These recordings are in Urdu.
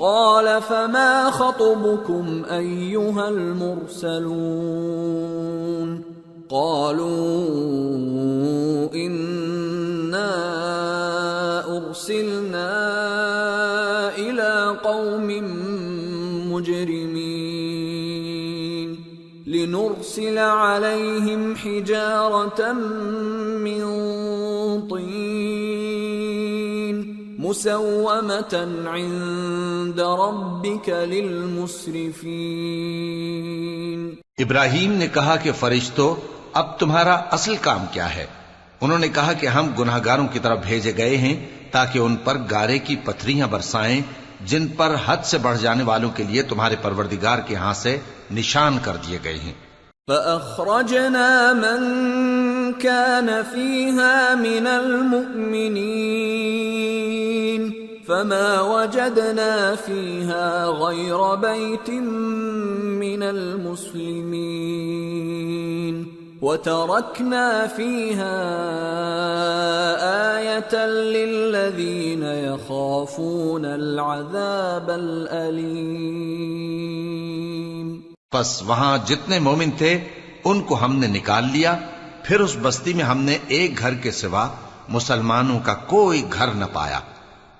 قال فما خطبكم أيها المرسلون قالوا إنا أرسلنا إلى قوم مجرمين لنرسل عليهم حجارة من طين مسومة عند ربك للمسرفين۔ ابراہیم نے کہا کہ فرشتوں، اب تمہارا اصل کام کیا ہے؟ انہوں نے کہا کہ ہم گناہگاروں کی طرف بھیجے گئے ہیں تاکہ ان پر گارے کی پتھریاں برسائیں جن پر حد سے بڑھ جانے والوں کے لیے تمہارے پروردگار کے ہاں سے نشان کر دیے گئے ہیں۔ فأخرجنا من كان فيها من المؤمنين فما وجدنا فيها غير بيت من المسلمين وتركنا فيها آية للذين يخافون العذاب الأليم۔ پس وہاں جتنے مومن تھے ان کو ہم نے نکال لیا، پھر اس بستی میں ہم نے ایک گھر کے سوا مسلمانوں کا کوئی گھر نہ پایا،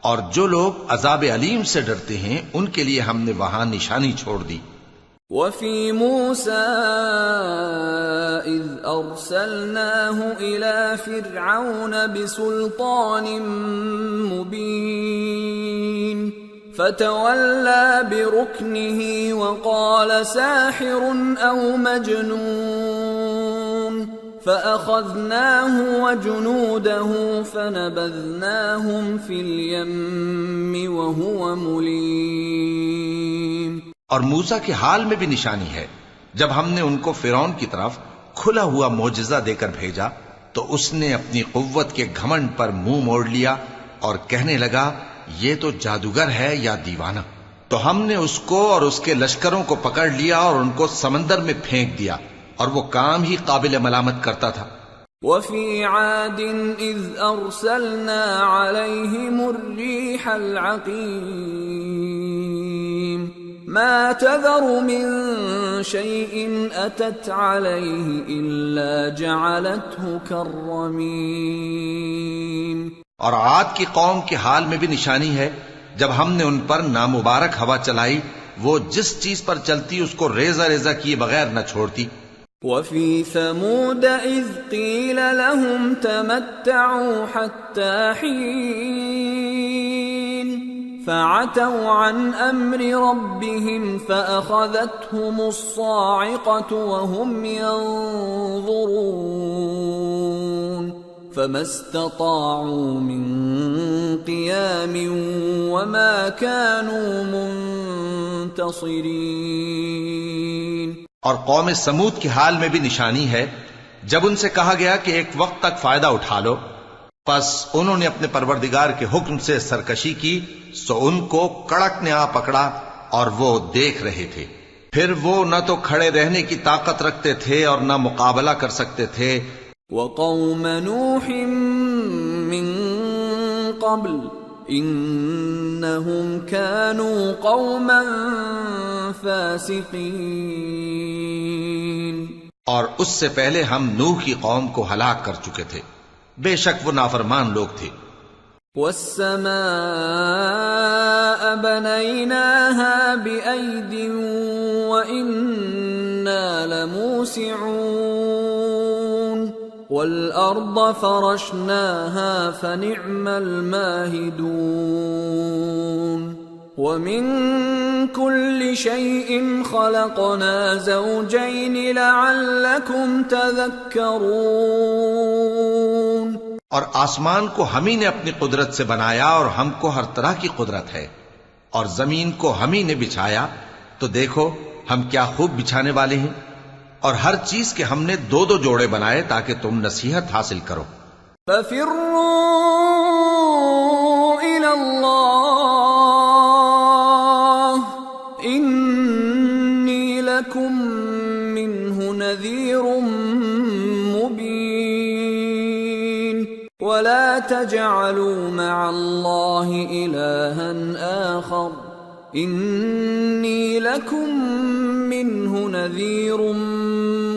اور جو لوگ عذاب علیم سے ڈرتے ہیں ان کے لیے ہم نے وہاں نشانی چھوڑ دی۔ وفي موسى إذ أرسلناه إلى فرعون بسلطان مبين فتولى بركنه وقال ساحر أو مجنون فأخذناه وجنوده فنبذناهم في اليم وهو مليم۔ اور موسیٰ کے حال میں بھی نشانی ہے، جب ہم نے ان کو فرعون کی طرف کھلا ہوا معجزہ دے کر بھیجا تو اس نے اپنی قوت کے گھمنڈ پر منہ موڑ لیا اور کہنے لگا یہ تو جادوگر ہے یا دیوانہ، تو ہم نے اس کو اور اس کے لشکروں کو پکڑ لیا اور ان کو سمندر میں پھینک دیا، اور وہ کام ہی قابل ملامت کرتا تھا۔ وفي عاد إذ أرسلنا عليهم الريح العقيم ما تذر من شيء أتت عليه إلا جعلته كالرميم۔ اور عاد کی قوم کے حال میں بھی نشانی ہے، جب ہم نے ان پر نامبارک ہوا چلائی، وہ جس چیز پر چلتی اس کو ریزہ ریزہ کیے بغیر نہ چھوڑتی۔ وفي ثمود إذ قيل لهم تمتعوا حتى حين فعتوا عن أمر ربهم فأخذتهم الصاعقة وهم ينظرون فما استطاعوا من قيام وما كانوا منتصرين۔ اور قوم سمود کے حال میں بھی نشانی ہے، جب ان سے کہا گیا کہ ایک وقت تک فائدہ اٹھا لو، پس انہوں نے اپنے پروردگار کے حکم سے سرکشی کی، سو ان کو کڑک نے آ پکڑا اور وہ دیکھ رہے تھے، پھر وہ نہ تو کھڑے رہنے کی طاقت رکھتے تھے اور نہ مقابلہ کر سکتے تھے۔ وقوم نوح من قبل انہم كانوا قوما فاسقین۔ اور اس سے پہلے ہم نوح کی قوم کو ہلاک کر چکے تھے، بے شک وہ نافرمان لوگ تھے۔ والسماء بنيناها بأيد وإنا لموسعون والأرض فرشناها فنعم الماهدون ومن كل شيء خلقنا زوجين لعلكم تذكرون۔ اور آسمان کو ہم ہی نے اپنی قدرت سے بنایا اور ہم کو ہر طرح کی قدرت ہے، اور زمین کو ہم ہی نے بچھایا، تو دیکھو ہم کیا خوب بچھانے والے ہیں، اور ہر چیز کے ہم نے دو دو جوڑے بنائے تاکہ تم نصیحت حاصل کرو۔ فَفِرُّوا إِلَى اللَّهِ إِنِّي لَكُمْ مِنْهُ نَذِيرٌ مُبِينٌ وَلَا تَجْعَلُوا مَعَ اللَّهِ إِلَٰهًا آخَرَ انی لکم منہ نذیر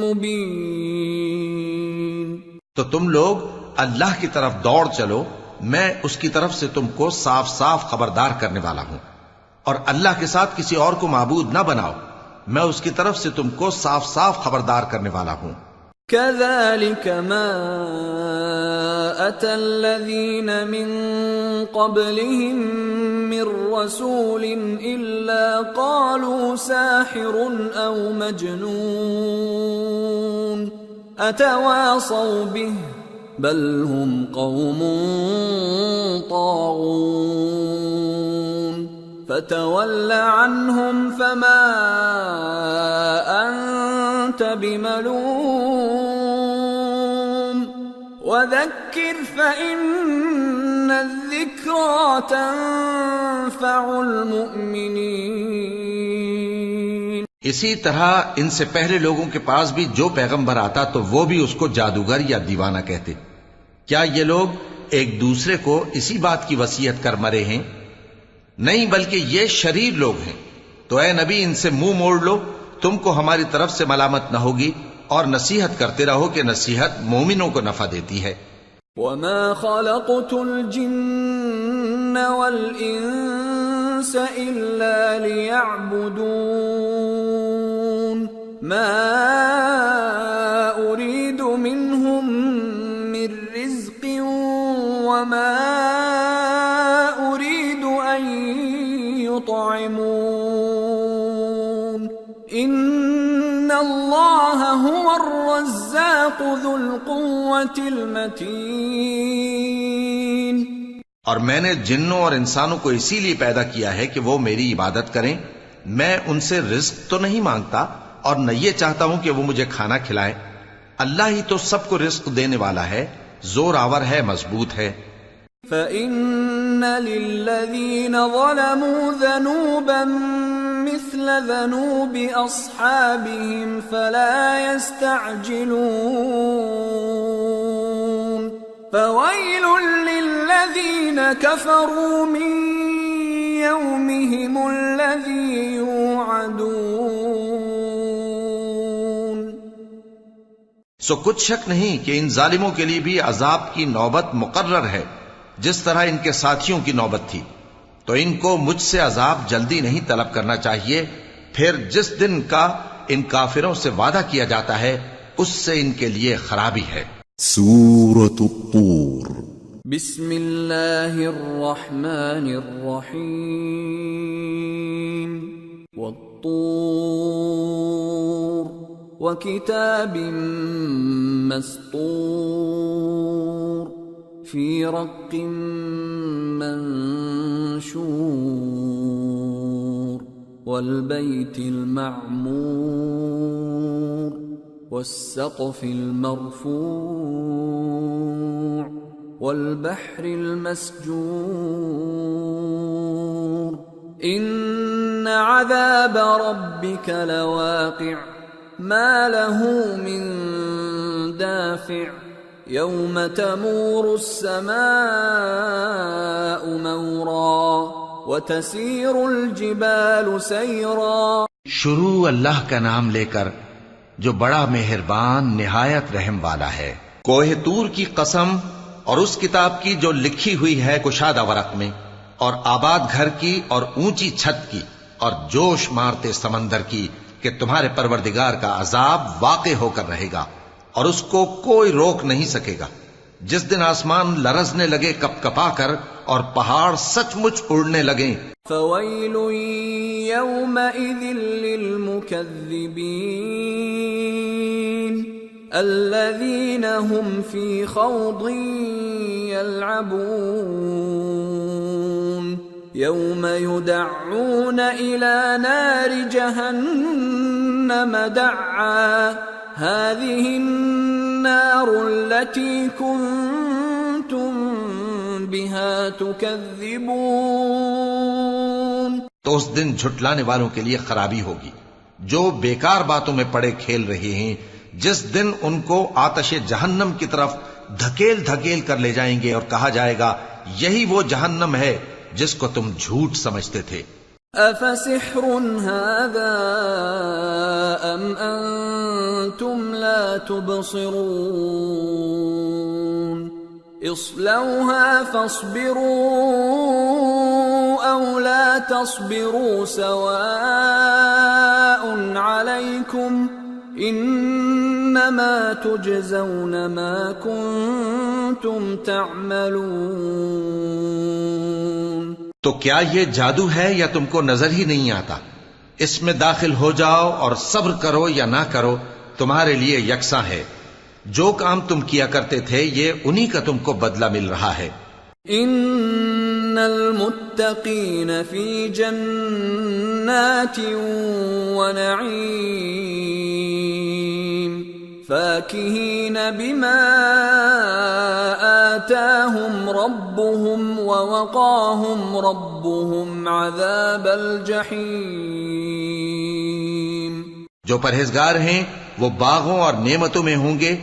مبین. تو تم لوگ اللہ کی طرف دوڑ چلو، میں اس کی طرف سے تم کو صاف صاف خبردار کرنے والا ہوں. اور اللہ کے ساتھ کسی اور کو معبود نہ بناؤ، میں اس کی طرف سے تم کو صاف صاف خبردار کرنے والا ہوں. كذلك ما أتى الذين من قبلهم من رسول إلا قالوا ساحر أو مجنون أتواصوا به بل هم قوم طاغون فتول عنهم فما أنت بملوم وذكر فإن الذكرى تنفع المؤمنين. اسی طرح ان سے پہلے لوگوں کے پاس بھی جو پیغمبر آتا تو وہ بھی اس کو جادوگر یا دیوانہ کہتے. کیا یہ لوگ ایک دوسرے کو اسی بات کی وصیت کر مرے ہیں؟ نہیں، بلکہ یہ شریر لوگ ہیں. تو اے نبی ان سے منہ موڑ لو، تم کو ہماری طرف سے ملامت نہ ہوگی، اور نصیحت کرتے رہو کہ نصیحت مومنوں کو نفع دیتی ہے. وما خلقت الجن والانس الا ليعبدون ما اريد منهم من رزق وما اريد ان يطعمون ان اللہ هو الرزاق ذو القوة المتین. اور میں نے جنوں اور انسانوں کو اسی لیے پیدا کیا ہے کہ وہ میری عبادت کریں. میں ان سے رزق تو نہیں مانگتا اور نہ یہ چاہتا ہوں کہ وہ مجھے کھانا کھلائیں. اللہ ہی تو سب کو رزق دینے والا ہے، زور آور ہے، مضبوط ہے. فَإِنَّ لِلَّذِينَ ظَلَمُوا ذَنُوبًا مثل ذنوب أصحابهم فلا يستعجلون فويل للذين كفروا من يومهم الذي يوعدون. سو کچھ شک نہیں کہ ان ظالموں کے لیے بھی عذاب کی نوبت مقرر ہے، جس طرح ان کے ساتھیوں کی نوبت تھی. تو ان کو مجھ سے عذاب جلدی نہیں طلب کرنا چاہیے، پھر جس دن کا ان کافروں سے وعدہ کیا جاتا ہے اس سے ان کے لیے خرابی ہے. سورة الطور. بسم اللہ الرحمن الرحیم. والطور وکتاب مسطور فی رق منشور والبیت المعمور والسقف المرفوع والبحر المسجور ان عذاب ربك لواقع ما له من دافع يوم تمور السماء مورا وتسير الجبال سيرا. شروع اللہ کا نام لے کر جو بڑا مہربان نہایت رحم والا ہے. کوہ طور کی قسم اور اس کتاب کی جو لکھی ہوئی ہے کشادہ ورق میں، اور آباد گھر کی اور اونچی چھت کی، اور جوش مارتے سمندر کی کہ تمہارے پروردگار کا عذاب واقع ہو کر رہے گا اور اس کو کوئی روک نہیں سکے گا. جس دن آسمان لرزنے لگے کپ کپا کر اور پہاڑ سچ مچ اڑنے لگیں. فویل یومئذ للمکذبین الذین هم فی خوض یلعبون یوم یدعون الى نار جہنم دعا هذه النار التي كنتم بها تكذبون. تو اس دن جھٹلانے والوں کے لیے خرابی ہوگی جو بیکار باتوں میں پڑے کھیل رہے ہیں، جس دن ان کو آتش جہنم کی طرف دھکیل دھکیل کر لے جائیں گے اور کہا جائے گا یہی وہ جہنم ہے جس کو تم جھوٹ سمجھتے تھے. أفسحر هذا أم أنتم لا تبصرون اصلوها فاصبروا أو لا تصبروا سواء عليكم انما تجزون ما کنتم تعملون۔ تو کیا یہ جادو ہے یا تم کو نظر ہی نہیں آتا؟ اس میں داخل ہو جاؤ اور صبر کرو یا نہ کرو تمہارے لیے یکساں ہے۔ جو کام تم کیا کرتے تھے یہ انہی کا تم کو بدلہ مل رہا ہے۔ ان المتقین فی جنات ونعیم فاکہین بما آتاہم ربهم ووقاہم ربهم عذاب الجحیم۔ جو پرہیزگار ہیں وہ باغوں اور نعمتوں میں ہوں گے،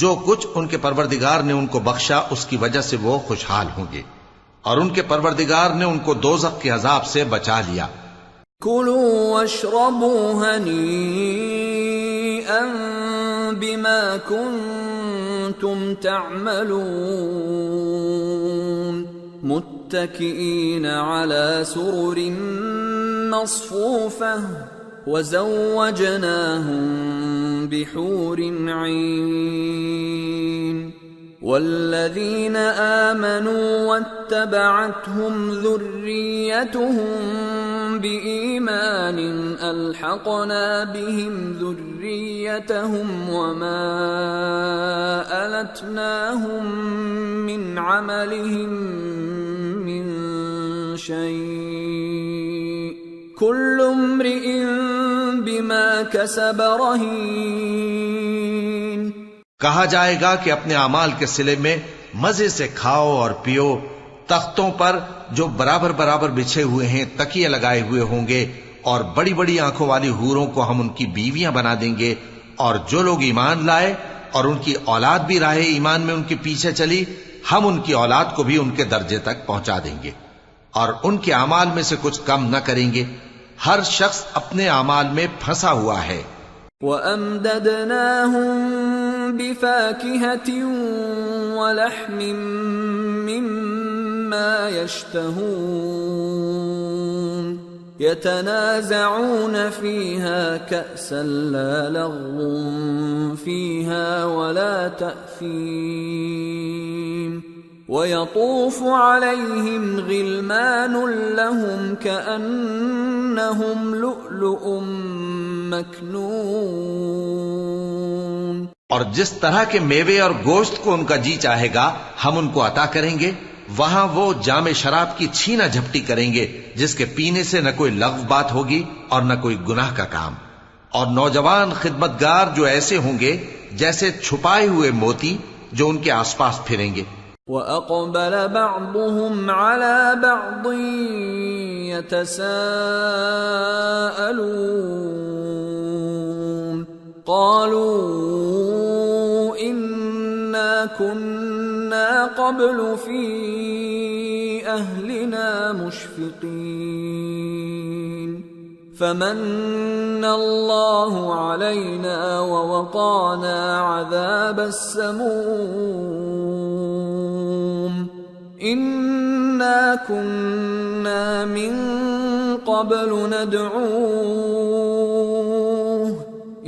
جو کچھ ان کے پروردگار نے ان کو بخشا اس کی وجہ سے وہ خوشحال ہوں گے، اور ان کے پروردگار نے ان کو دوزخ کے عذاب سے بچا لیا۔ کلوا واشربوا ہنیئا بما کنتم تعملون متکئین علی سرر مصفوفہ وزوجناهم بحور عین۔ والذین آمنوا واتبعتهم ذریتهم بإیمان الحقنا بهم ذریتهم وما ألتناهم من عملهم من شیء کل امرئ بما کسب رہین۔ کہا جائے گا کہ اپنے اعمال کے صلے میں مزے سے کھاؤ اور پیو، تختوں پر جو برابر برابر بچھے ہوئے ہیں تکیے لگائے ہوئے ہوں گے، اور بڑی بڑی آنکھوں والی حوروں کو ہم ان کی بیویاں بنا دیں گے، اور جو لوگ ایمان لائے اور ان کی اولاد بھی راہ ایمان میں ان کے پیچھے چلی، ہم ان کی اولاد کو بھی ان کے درجے تک پہنچا دیں گے، اور ان کے اعمال میں سے کچھ کم نہ کریں گے۔ ہر شخص اپنے اعمال میں پھنسا ہوا ہے۔ وَأَمْدَدْنَاهُمْ بِفَاكِهَةٍ وَلَحْمٍ مِّمَّا يَشْتَهُونَ يَتَنَازَعُونَ فِيهَا كَأْسًا لَّا لَغْوٌ فِيهَا وَلَا تَأْثِيمٌ وَيَطُوفُ عَلَيْهِمْ غِلْمَانٌ لَّهُمْ كَأَنَّهُمْ لُؤْلُؤٌ مَّكْنُونٌ۔ اور جس طرح کے میوے اور گوشت کو ان کا جی چاہے گا ہم ان کو عطا کریں گے، وہاں وہ جام شراب کی چھینا جھپٹی کریں گے جس کے پینے سے نہ کوئی لغو بات ہوگی اور نہ کوئی گناہ کا کام، اور نوجوان خدمتگار جو ایسے ہوں گے جیسے چھپائے ہوئے موتی جو ان کے آس پاس پھریں گے۔ وَأَقْبَلَ بَعْضُهُمْ عَلَى بَعْضٍ يَتَسَاءَلُونَ قَالُوا إِنَّا كُنَّا قَبْلُ فِي أَهْلِنَا مُشْفِقِينَ فَمَنَّ اللَّهُ عَلَيْنَا وَوَقَانَا عَذَابَ السَّمُومِ إِنَّا كُنَّا مِن قَبْلُ نَدْعُوهُ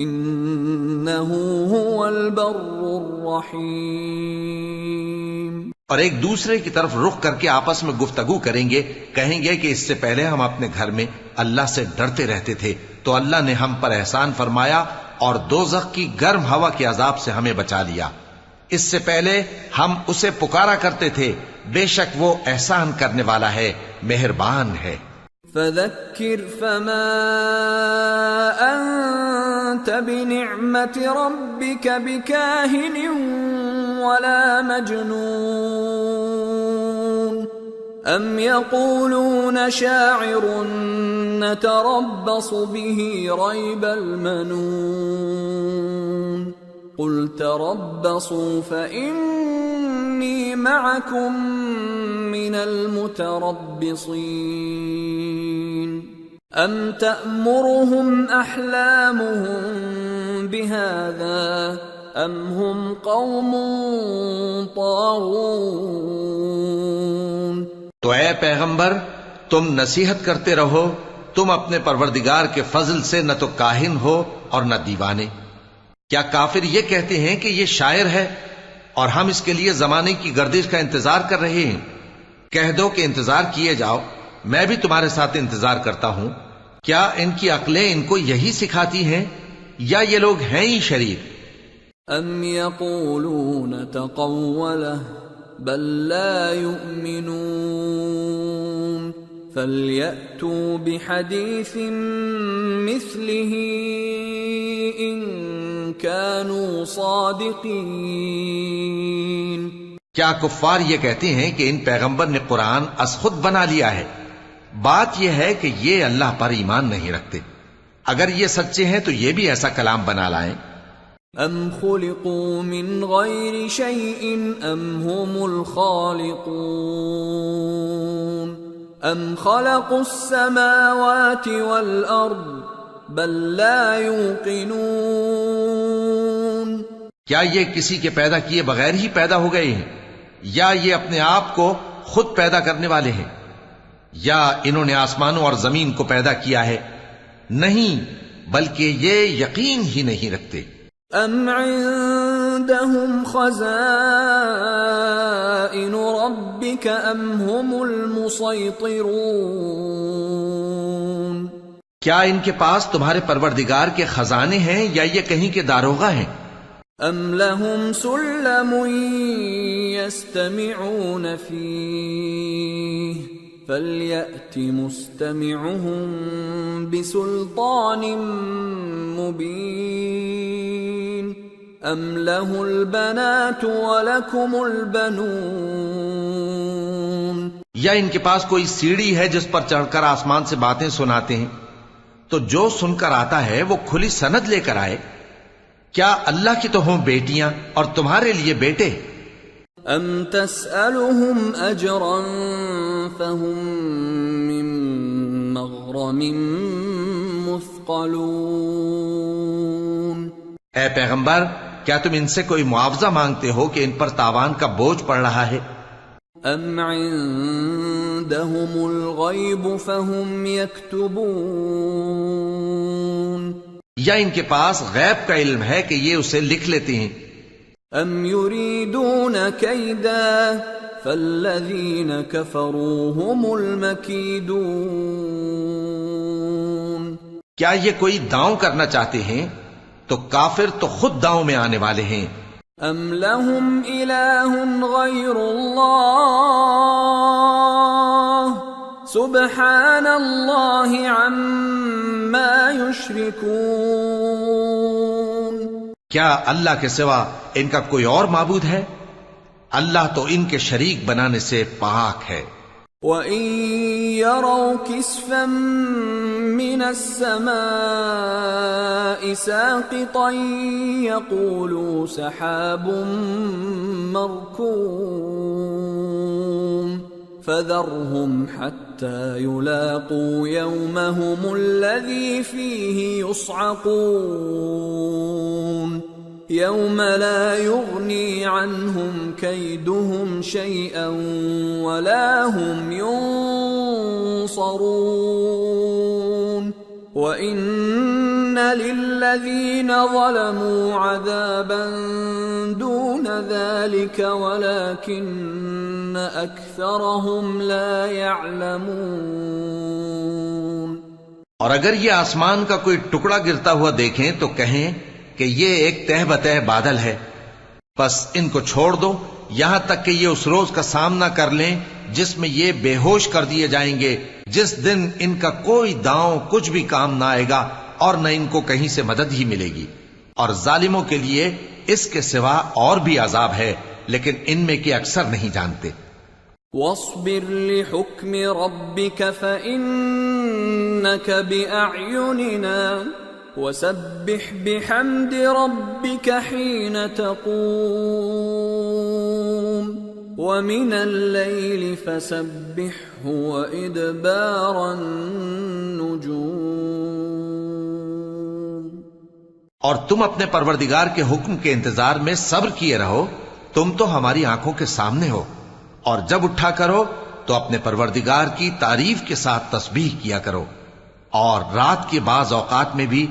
إِنَّهُ هُوَ الْبَرُّ الرَّحِيمُ۔ اور ایک دوسرے کی طرف رخ کر کے آپس میں گفتگو کریں گے، کہیں گے کہ اس سے پہلے ہم اپنے گھر میں اللہ سے ڈرتے رہتے تھے تو اللہ نے ہم پر احسان فرمایا اور دوزخ کی گرم ہوا کے عذاب سے ہمیں بچا لیا۔ اس سے پہلے ہم اسے پکارا کرتے تھے، بے شک وہ احسان کرنے والا ہے، مہربان ہے۔ فَذَكِّرْ فَمَا أَنْتَ بِنِعْمَةِ رَبِّكَ بِكَاهِنٍ وَلَا مَجْنُونٍ أَمْ يَقُولُونَ شَاعِرٌ نَتَرَبَّصُ بِهِ رَيْبَ الْمَنُونِ قُلْ تَرَبَّصُوا فَإِنِّي مَعَكُمْ مِنَ الْمُتَرَبِّصِينَ ام تأمرهم احلامهم بهذا ام هم قوم طاغون. تو اے پیغمبر تم نصیحت کرتے رہو، تم اپنے پروردگار کے فضل سے نہ تو کاہن ہو اور نہ دیوانے. کیا کافر یہ کہتے ہیں کہ یہ شاعر ہے اور ہم اس کے لیے زمانے کی گردش کا انتظار کر رہے ہیں؟ کہہ دو کہ انتظار کیے جاؤ، میں بھی تمہارے ساتھ انتظار کرتا ہوں. کیا ان کی عقلیں ان کو یہی سکھاتی ہیں یا یہ لوگ ہیں ہی شریر؟ ام یقولون تقولہ بل لا یؤمنون فَلْيَأْتُوا بِحَدِيثٍ مِثْلِهِ إِن كَانُوا صَادِقِينَ. کیا کفار یہ کہتے ہیں کہ ان پیغمبر نے قرآن از خود بنا لیا ہے؟ بات یہ ہے کہ یہ اللہ پر ایمان نہیں رکھتے. اگر یہ سچے ہیں تو یہ بھی ایسا کلام بنا لائیں. ام خلقوا من غیر شیء ام هم الخالقون ام خلقوا السماوات والارض بل لا يوقنون. کیا یہ کسی کے پیدا کیے بغیر ہی پیدا ہو گئے ہیں یا یہ اپنے آپ کو خود پیدا کرنے والے ہیں؟ یا انہوں نے آسمانوں اور زمین کو پیدا کیا ہے؟ نہیں، بلکہ یہ یقین ہی نہیں رکھتے. ام عندهم خزائن ربك ام هم المسيطرون. کیا ان کے پاس تمہارے پروردگار کے خزانے ہیں یا یہ کہیں کے داروغہ ہیں؟ ام لهم سلم يستمعون فيه فَلْيَأْتِ مُسْتَمِعُهُم بِسُلْطَانٍ مُبِينٍ أَمْ لَهُ الْبَنَاتُ وَلَكُمُ الْبَنُونَ. یا ان کے پاس کوئی سیڑھی ہے جس پر چڑھ کر آسمان سے باتیں سناتے ہیں؟ تو جو سن کر آتا ہے وہ کھلی سند لے کر آئے. کیا اللہ کی تو ہوں بیٹیاں اور تمہارے لیے بیٹے؟ ام تسألهم اجرا فهم من مغرم مثقلون. اے پیغمبر کیا تم ان سے کوئی معاوضہ مانگتے ہو کہ ان پر تاوان کا بوجھ پڑ رہا ہے؟ ام عندهم الغیب فهم یکتبون. یا ان کے پاس غیب کا علم ہے کہ یہ اسے لکھ لیتے ہیں؟ ام یریدون کیدا فالذین کفروا هم المکیدون. کیا یہ کوئی داؤں کرنا چاہتے ہیں؟ تو کافر تو خود داؤں میں آنے والے ہیں. ام لهم الہ غیر اللہ سبحان اللہ عما یشرکون. کیا اللہ کے سوا ان کا کوئی اور معبود ہے؟ اللہ تو ان کے شریک بنانے سے پاک ہے. وَإِن يَرَوْا كِسْفًا مِّنَ السَّمَاءِ سَاقِطًا يَقُولُوا سَحَابٌ مَّرْكُومٌ فَذَرْهُمْ حَتَّى يُلَاقُوا يَوْمَهُمُ الَّذِي فِيهِ يُصْعَقُونَ يَوْمَ لَا يُغْنِي عَنْهُمْ كَيْدُهُمْ شَيْئًا وَلَا هُمْ يُنصَرُونَ وَإِنَّ لِلَّذِينَ ظَلَمُوا عَذَابًا دُونَ ذَلِكَ وَلَكِنَّ أَكْثَرَهُمْ لَا يَعْلَمُونَ. اور اگر یہ آسمان کا کوئی ٹکڑا گرتا ہوا دیکھیں تو کہیں کہ یہ ایک تہ بتہ بادل ہے، پس ان کو چھوڑ دو یہاں تک کہ یہ اس روز کا سامنا کر لیں جس میں یہ بے ہوش کر دیے جائیں گے، جس دن ان کا کوئی داؤں کچھ بھی کام نہ آئے گا اور نہ ان کو کہیں سے مدد ہی ملے گی. اور ظالموں کے لیے اس کے سوا اور بھی عذاب ہے، لیکن ان میں کے اکثر نہیں جانتے. وَاصْبِرْ لِحُكْمِ رَبِّكَ فَإِنَّكَ بِأَعْيُنِنَا وَسَبِّحْ بِحَمْدِ رَبِّكَ حِينَ تَقُومُ. ومن الليل فسبحه وإدبار النجوم. اور تم اپنے پروردگار کے حکم کے انتظار میں صبر کیے رہو، تم تو ہماری آنکھوں کے سامنے ہو، اور جب اٹھا کرو تو اپنے پروردگار کی تعریف کے ساتھ تسبیح کیا کرو، اور رات کے بعض اوقات میں بھی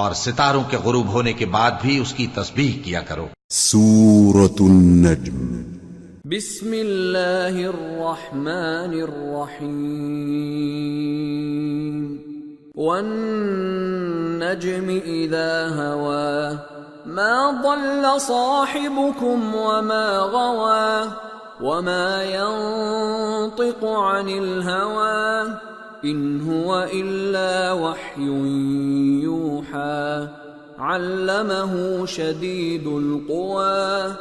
اور ستاروں کے غروب ہونے کے بعد بھی اس کی تسبیح کیا کرو. سورة النجم. بسم اللہ الرحمن الرحیم. والنجم اذا هوى ما ضل صاحبكم وما غوى وما ينطق عن الهوى ان هو الا وحي يوحى علمه شديد القوى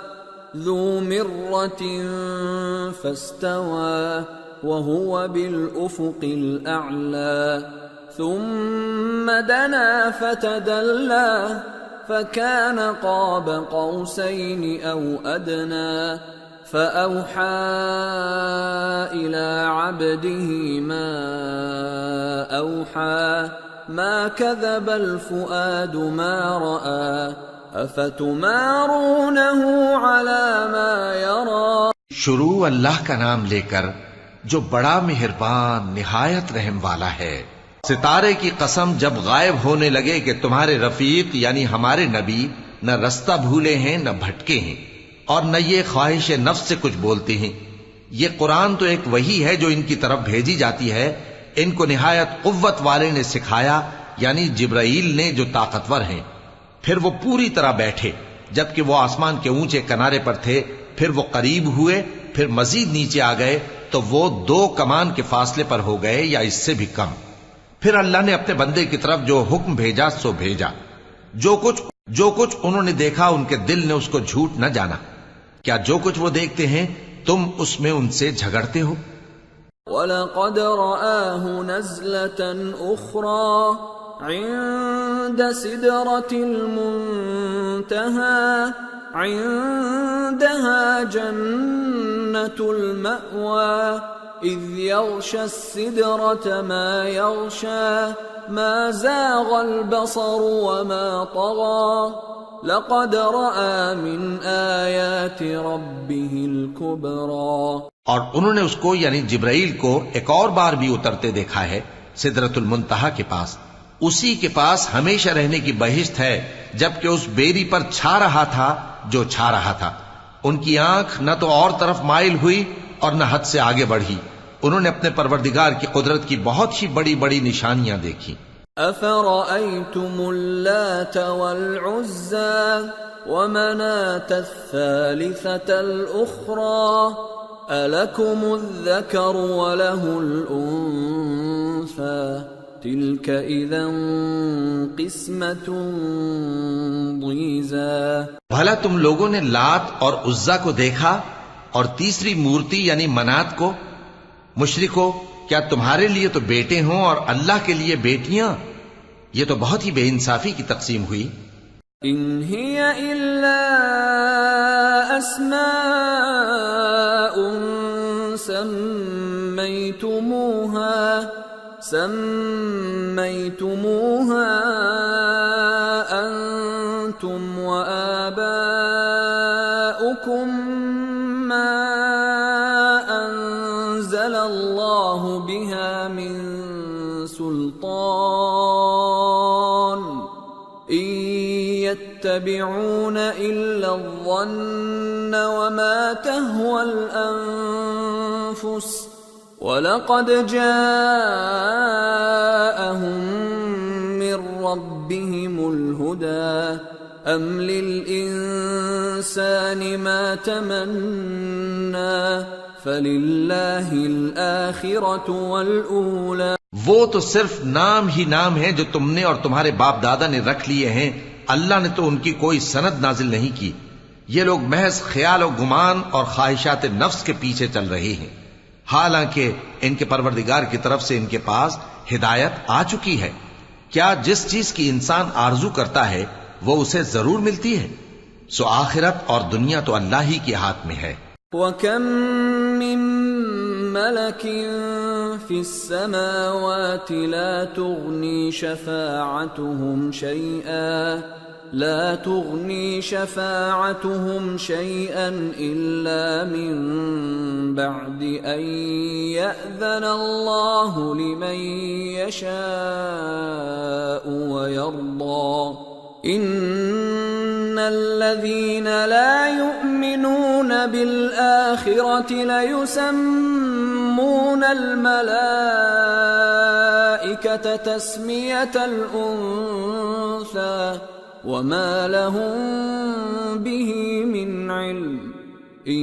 ذو مرة فاستوى وهو بالأفق الأعلى ثم دنا فتدلى فكان قاب قوسين أو أدنى فأوحى إلى عبده ما أوحى ما كذب الفؤاد ما رأى افتمارونه على ما يرى. شروع اللہ کا نام لے کر جو بڑا مہربان نہایت رحم والا ہے. ستارے کی قسم جب غائب ہونے لگے کہ تمہارے رفیق یعنی ہمارے نبی نہ رستہ بھولے ہیں نہ بھٹکے ہیں اور نہ یہ خواہش نفس سے کچھ بولتے ہیں. یہ قرآن تو ایک وحی ہے جو ان کی طرف بھیجی جاتی ہے. ان کو نہایت قوت والے نے سکھایا یعنی جبرائیل نے جو طاقتور ہیں. پھر وہ پوری طرح بیٹھے جبکہ وہ آسمان کے اونچے کنارے پر تھے، پھر وہ قریب ہوئے، پھر مزید نیچے آ گئے تو وہ 2 کمان کے فاصلے پر ہو گئے یا اس سے بھی کم. پھر اللہ نے اپنے بندے کی طرف جو حکم بھیجا سو بھیجا. جو کچھ انہوں نے دیکھا ان کے دل نے اس کو جھوٹ نہ جانا. کیا جو کچھ وہ دیکھتے ہیں تم اس میں ان سے جھگڑتے ہو؟ وَلَقَدْ رَآهُ نَزْلَةً أُخْرَى عند سدرة المنتهى عندها جنة المأوى إذ يغشى السدرة ما يغشى ما زاغ البصر وما طغى لقد رأى من آيات ربه الكبرى. اور انہوں نے اس کو یعنی جبرائیل کو ایک اور بار بھی اترتے دیکھا ہے سدرۃ المنتہا کے پاس. اسی کے پاس ہمیشہ رہنے کی بہشت ہے جبکہ اس بیری پر چھا رہا تھا جو چھا رہا تھا. ان کی آنکھ نہ تو اور طرف مائل ہوئی اور نہ حد سے آگے بڑھی. انہوں نے اپنے پروردگار کی قدرت کی بہت ہی بڑی بڑی نشانیاں دیکھی. افرأيتم اللات والعزى ومناة الثالثة الأخرى ألكم الذكر وله الأنثى تلك اذا قسمة ضیزى. بھلا تم لوگوں نے لات اور عزا کو دیکھا اور تیسری مورتی یعنی منات کو؟ مشرکو، کیا تمہارے لیے تو بیٹے ہوں اور اللہ کے لیے بیٹیاں؟ یہ تو بہت ہی بے انصافی کی تقسیم ہوئی. ان هي الا اسماء سميتموها أنتم وآباؤكم ما أنزل الله بها من سلطان إن يتبعون إلا الظن وما تهوى الأنفس وَلَقَدْ جَاءَهُم مِّن رَّبِّهِمُ الْهُدَىٰ أَمْ لِلْإِنسَانِ مَا تَمَنَّىٰ فَلِلَّهِ الْآخِرَةُ وَالْأُولَىٰ. وہ تو صرف نام ہی نام ہے جو تم نے اور تمہارے باپ دادا نے رکھ لیے ہیں. اللہ نے تو ان کی کوئی سند نازل نہیں کی. یہ لوگ محض خیال و گمان اور خواہشات نفس کے پیچھے چل رہے ہیں، حالانکہ ان کے پروردگار کی طرف سے ان کے پاس ہدایت آ چکی ہے. کیا جس چیز کی انسان آرزو کرتا ہے وہ اسے ضرور ملتی ہے؟ سو آخرت اور دنیا تو اللہ ہی کے ہاتھ میں ہے. وَكَم مِّن مَّلَكٍ فِي السَّمَاوَاتِ لَا تُغْنِي شَفَاعَتُهُمْ شَيْئًا إِلَّا مِن بَعْدِ أَن يَأْذَنَ اللَّهُ لِمَن يَشَاءُ وَيَرْضَىٰ إِنَّ الَّذِينَ لَا يُؤْمِنُونَ بِالْآخِرَةِ لَيُسَمُّونَ الْمَلَائِكَةَ تَسْمِيَةَ الْأُنثَىٰ وَمَا لَهُم بِهِ مِنْ عِلْمٍ إِن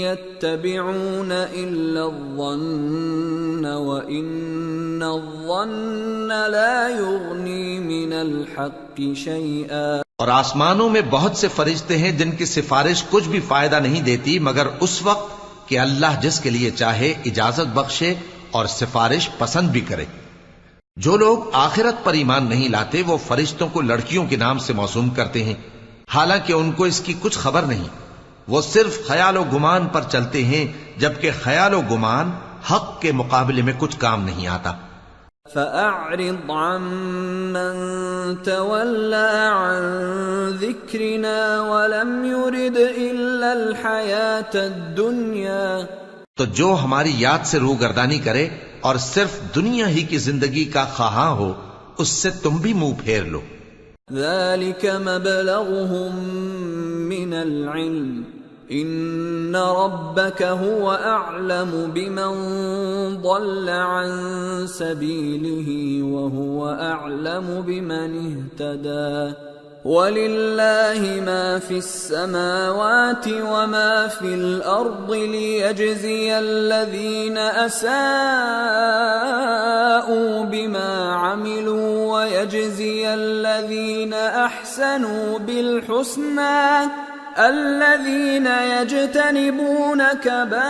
يَتَّبِعُونَ إِلَّا الظَّنَّ وَإِنَّ الظَّنَّ لَا يُغْنِي مِنَ الْحَقِّ شَيْئًا۔ اور آسمانوں میں بہت سے فرشتے ہیں جن کی سفارش کچھ بھی فائدہ نہیں دیتی مگر اس وقت کہ اللہ جس کے لیے چاہے اجازت بخشے اور سفارش پسند بھی کرے۔ جو لوگ آخرت پر ایمان نہیں لاتے وہ فرشتوں کو لڑکیوں کے نام سے موسوم کرتے ہیں، حالانکہ ان کو اس کی کچھ خبر نہیں۔ وہ صرف خیال و گمان پر چلتے ہیں، جبکہ خیال و گمان حق کے مقابلے میں کچھ کام نہیں آتا۔ فَأَعْرِضْ عَمَّن تَوَلَّىٰ عَن ذِكْرِنَا وَلَمْ يُرِدْ إِلَّا الْحَيَاةَ الدُّنْيَا، تو جو ہماری یاد سے روگردانی کرے اور صرف دنیا ہی کی زندگی کا خواہاں ہو، اس سے تم بھی منہ پھیر لو۔ ذَلِكَ مَبْلَغُهُم مِّنَ الْعِلْمِ إِنَّ رَبَّكَ هُوَ أَعْلَمُ بِمَن ضَلَّ عَن سَبِيلِهِ وَهُوَ أَعْلَمُ بِمَنِ اهْتَدَىٰ وَلِلَّهِ مَا فِي السَّمَاوَاتِ وَمَا فِي الْأَرْضِ لِيَجْزِيَ الَّذِينَ أَسَاءُوا بِمَا عَمِلُوا وَيَجْزِيَ الَّذِينَ أَحْسَنُوا بِالْحُسْنَىٰ الَّذِينَ يَجْتَنِبُونَ كَبَائِرَ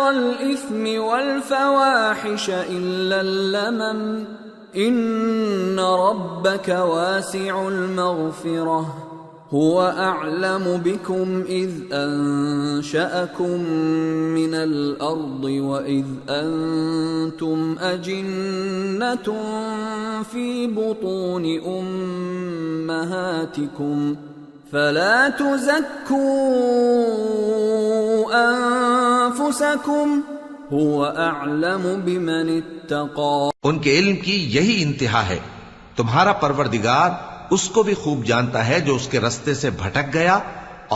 الْإِثْمِ وَالْفَوَاحِشَ إِلَّا اللَّمَمَ إِنَّ رَبَّكَ وَاسِعُ الْمَغْفِرَةِ هُوَ أَعْلَمُ بِكُمْ إِذْ أَنشَأَكُم مِّنَ الْأَرْضِ وَإِذْ أَنتُمْ أَجِنَّةٌ فِي بُطُونِ أُمَّهَاتِكُمْ فَلَا تُزَكُّوا أَنفُسَكُمْ هُوَ أَعْلَمُ بِمَنِ اتَّقَىٰ۔ ان کے علم کی یہی انتہا ہے، تمہارا پروردگار اس کو بھی خوب جانتا ہے جو اس کے رستے سے بھٹک گیا،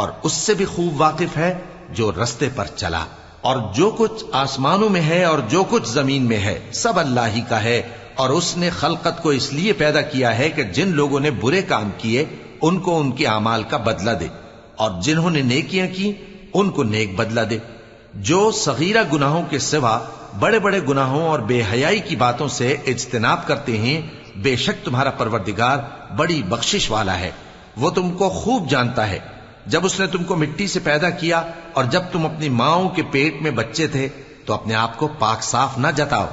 اور اس سے بھی خوب واقف ہے جو رستے پر چلا۔ اور جو کچھ آسمانوں میں ہے اور جو کچھ زمین میں ہے سب اللہ ہی کا ہے، اور اس نے خلقت کو اس لیے پیدا کیا ہے کہ جن لوگوں نے برے کام کیے ان کو ان کے اعمال کا بدلہ دے، اور جنہوں نے نیکیاں کی ان کو نیک بدلہ دے۔ جو صغیرہ گناہوں کے سوا بڑے بڑے گناہوں اور بے حیائی کی باتوں سے اجتناب کرتے ہیں، بے شک تمہارا پروردگار بڑی بخشش والا ہے، وہ تم کو خوب جانتا ہے۔ جب اس نے تم کو مٹی سے پیدا کیا اور جب تم اپنی ماؤں کے پیٹ میں بچے تھے تو اپنے آپ کو پاک صاف نہ جتاؤ،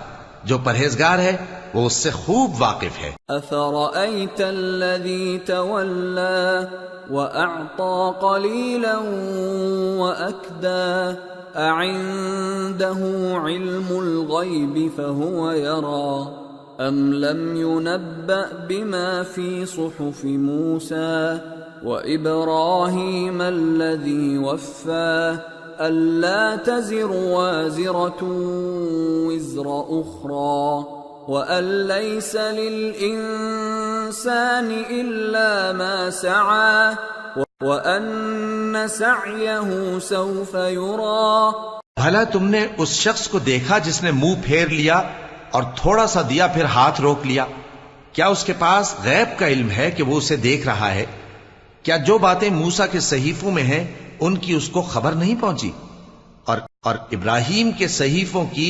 جو پرہیزگار ہے وہ اس سے خوب واقف ہے۔ أَفَرَأَيْتَ الَّذِي تَوَلَّىٰ وَأَعْطَىٰ قَلِيلًا وَأَكْدَىٰ أَعِندَهُ عِلْمُ الْغَيْبِ فَهُوَ يَرَىٰ أَمْ لَمْ يُنَبَّأْ بِمَا فِي صُحُفِ مُوسَىٰ وَإِبْرَاهِيمَ الَّذِي وَفَّىٰ أَلَّا تَزِرُ وَازِرَةٌ وِزْرَ أُخْرَىٰ وَأَن لَّيْسَ لِلْإِنسَانِ إِلَّا مَا سَعَىٰ وَأَنَّ سَعْيَهُ سَوْفَ يُرَىٰ۔ بھلا تم نے اس شخص کو دیکھا جس نے منہ پھیر لیا اور تھوڑا سا دیا پھر ہاتھ روک لیا؟ کیا اس کے پاس غیب کا علم ہے کہ وہ اسے دیکھ رہا ہے؟ کیا جو باتیں موسیٰ کے صحیفوں میں ہیں ان کی اس کو خبر نہیں پہنچی؟ اور ابراہیم کے صحیفوں کی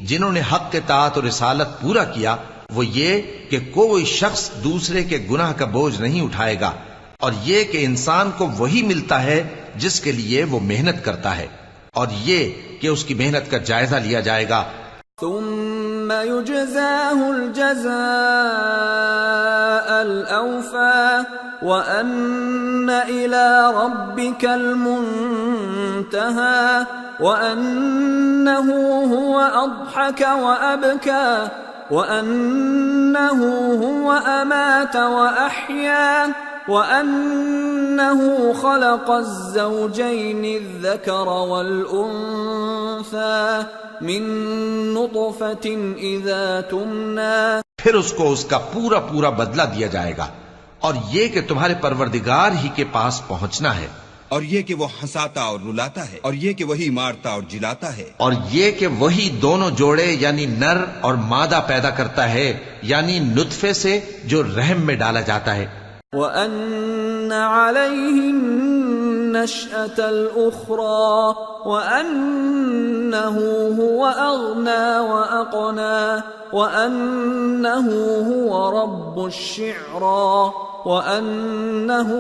جنہوں نے حق کے اطاعت اور رسالت پورا کیا، وہ یہ کہ کوئی شخص دوسرے کے گناہ کا بوجھ نہیں اٹھائے گا، اور یہ کہ انسان کو وہی ملتا ہے جس کے لیے وہ محنت کرتا ہے، اور یہ کہ اس کی محنت کا جائزہ لیا جائے گا۔ ثم يجزاه الجزاء الأوفى وأن إلى ربك المنتهى وأنه هو أضحك وأبكى وأنه هو أمات وأحيا وأنه خلق الزوجين الذكر والأنثى من نطفة إذا تمنى. پھر اس کو اس کا پورا پورا بدلہ دیا جائے گا، اور یہ کہ تمہارے پروردگار ہی کے پاس پہنچنا ہے، اور یہ کہ وہ ہنساتا اور رلاتا ہے، اور یہ کہ وہی مارتا اور جلاتا ہے، اور یہ کہ وہی دونوں جوڑے یعنی نر اور مادہ پیدا کرتا ہے، یعنی نطفے سے جو رحم میں ڈالا جاتا ہے. وَأَنَّ عَلَيْهِ النَّشْأَةَ الْأُخْرَى وَأَنَّهُ هُوَ أَغْنَى وَأَقْنَى وَأَنَّهُ هُوَ رَبُّ الشِّعْرَى وَأَنَّهُ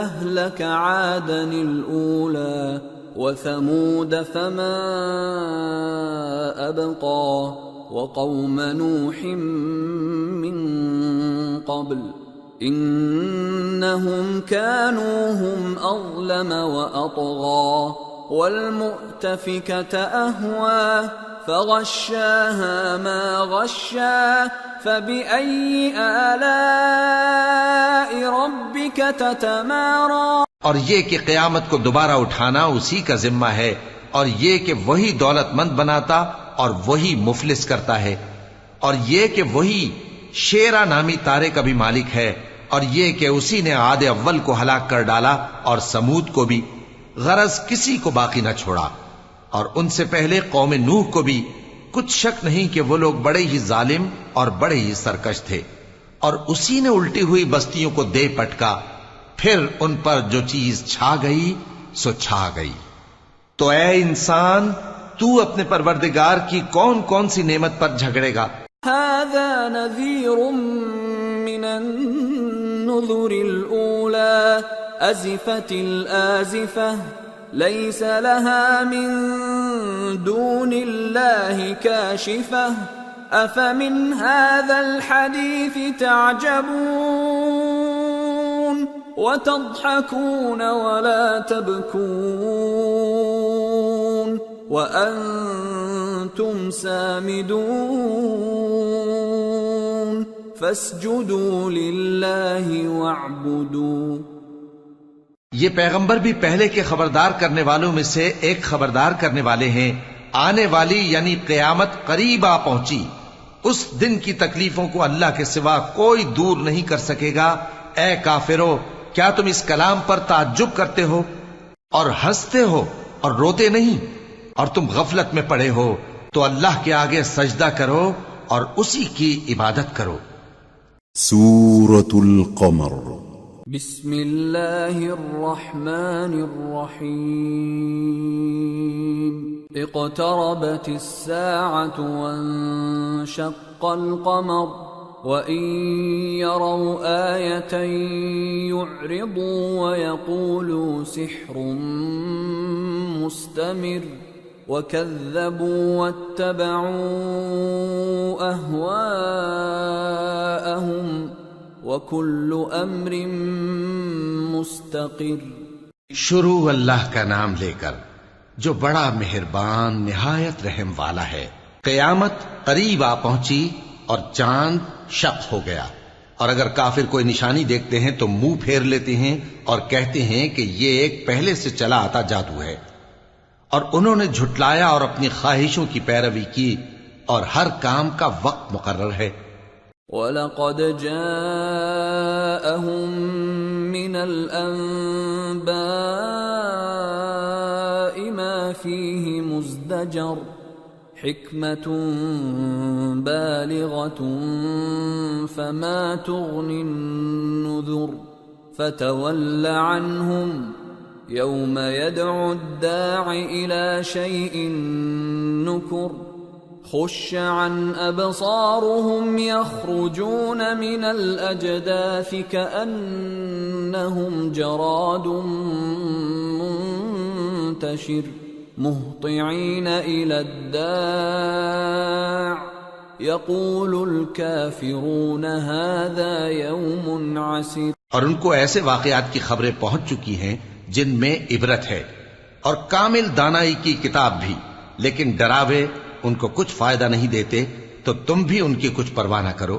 أَهْلَكَ عَادًا الْأُولَى وَثَمُودَ فَمَا أَبْقَى وَقَوْمَ نُوحٍ مِّن قَبْلُ إِنَّهُمْ كَانُوا هُمْ أَظْلَمَ وَأَطْغَى وَالْمُؤْتَفِكَةَ أَهْوَى فَغَشَّاهَا مَا غَشَّى فَبِأَيِّ آلَاءِ رَبِّكَ تَتَمَارَى. اور یہ کہ قیامت کو دوبارہ اٹھانا اسی کا ذمہ ہے، اور یہ کہ وہی دولت مند بناتا اور وہی مفلس کرتا ہے، اور یہ کہ وہی شیرا نامی تارے کا بھی مالک ہے، اور یہ کہ اسی نے عاد اول کو ہلاک کر ڈالا اور سمود کو بھی، غرض کسی کو باقی نہ چھوڑا، اور ان سے پہلے قوم نوح کو بھی. کچھ شک نہیں کہ وہ لوگ بڑے ہی ظالم اور بڑے ہی سرکش تھے، اور اسی نے الٹی ہوئی بستیوں کو دے پٹکا، پھر ان پر جو چیز چھا گئی سو چھا گئی. تو اے انسان، تو اپنے پروردگار کی کون کون سی نعمت پر جھگڑے گا؟ هذا نذير من النذر الأولى أزفت الآزفة ليس لها من دون الله كاشفة أفمن هذا الحديث تعجبون وتضحكون ولا تبكون وأنتم سامدون فاسجدوا لله واعبدوا. یہ پیغمبر بھی پہلے کے خبردار کرنے والوں میں سے ایک خبردار کرنے والے ہیں. آنے والی یعنی قیامت قریب آ پہنچی، اس دن کی تکلیفوں کو اللہ کے سوا کوئی دور نہیں کر سکے گا. اے کافرو، کیا تم اس کلام پر تعجب کرتے ہو اور ہنستے ہو اور روتے نہیں؟ اور تم غفلت میں پڑے ہو تو اللہ کے آگے سجدہ کرو اور اسی کی عبادت کرو. سورة القمر. بسم اللہ الرحمن الرحیم. اقتربت الساعة وانشق القمر وإن يروا آية يعرضوا ويقولوا سحر مستمر وكذبوا واتبعوا أهواءهم وكل أمر مستقر. شروع اللہ کا نام لے کر جو بڑا مہربان نہایت رحم والا ہے. قیامت قریب آ پہنچی اور چاند شق ہو گیا، اور اگر کافر کوئی نشانی دیکھتے ہیں تو منہ پھیر لیتے ہیں اور کہتے ہیں کہ یہ ایک پہلے سے چلا آتا جادو ہے. اور انہوں نے جھٹلایا اور اپنی خواہشوں کی پیروی کی، اور ہر کام کا وقت مقرر ہے. وَلَقَدْ جَاءَهُم مِّنَ الْأَنبَاءِ مَا فِيهِ مُزْدَجَرٌ حِكْمَةٌ بَالِغَةٌ فَمَا تُغْنِ النُّذُرُ فَتَوَلَّ عَنْهُمْ يَوْمَ يَدْعُ الدَّاعِ إِلَى شَيْءٍ نُكُرٍ خُشَّ عَنْ أَبْصَارُهُمْ يَخْرُجُونَ مِنَ الْأَجْدَاثِ كَأَنَّهُمْ جَرَادٌ مُنْتَشِرٌ مُهْطِعِينَ إِلَى الدَّاعِ يقول الكافرون هذا يوم عسير. اور ان کو ایسے واقعات کی خبریں پہنچ چکی ہیں جن میں عبرت ہے اور کامل دانائی کی کتاب بھی، لیکن ڈراوے ان کو کچھ فائدہ نہیں دیتے، تو تم بھی ان کی کچھ پرواہ نہ کرو.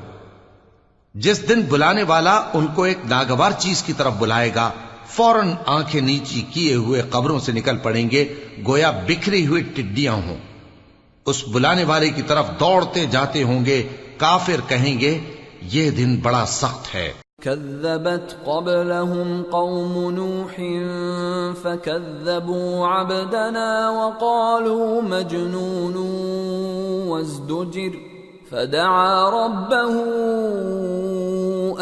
جس دن بلانے والا ان کو ایک ناگوار چیز کی طرف بلائے گا، فوراً آنکھیں نیچی کیے ہوئے قبروں سے نکل پڑیں گے گویا بکھری ہوئی ٹڈیاں ہوں. اس بلانے والے کی طرف دوڑتے جاتے ہوں گے. کافر کہیں گے یہ دن بڑا سخت ہے. كذبت قبلهم قوم نوح فكذبوا عبدنا وقالوا مجنون وازدجر فدعا ربه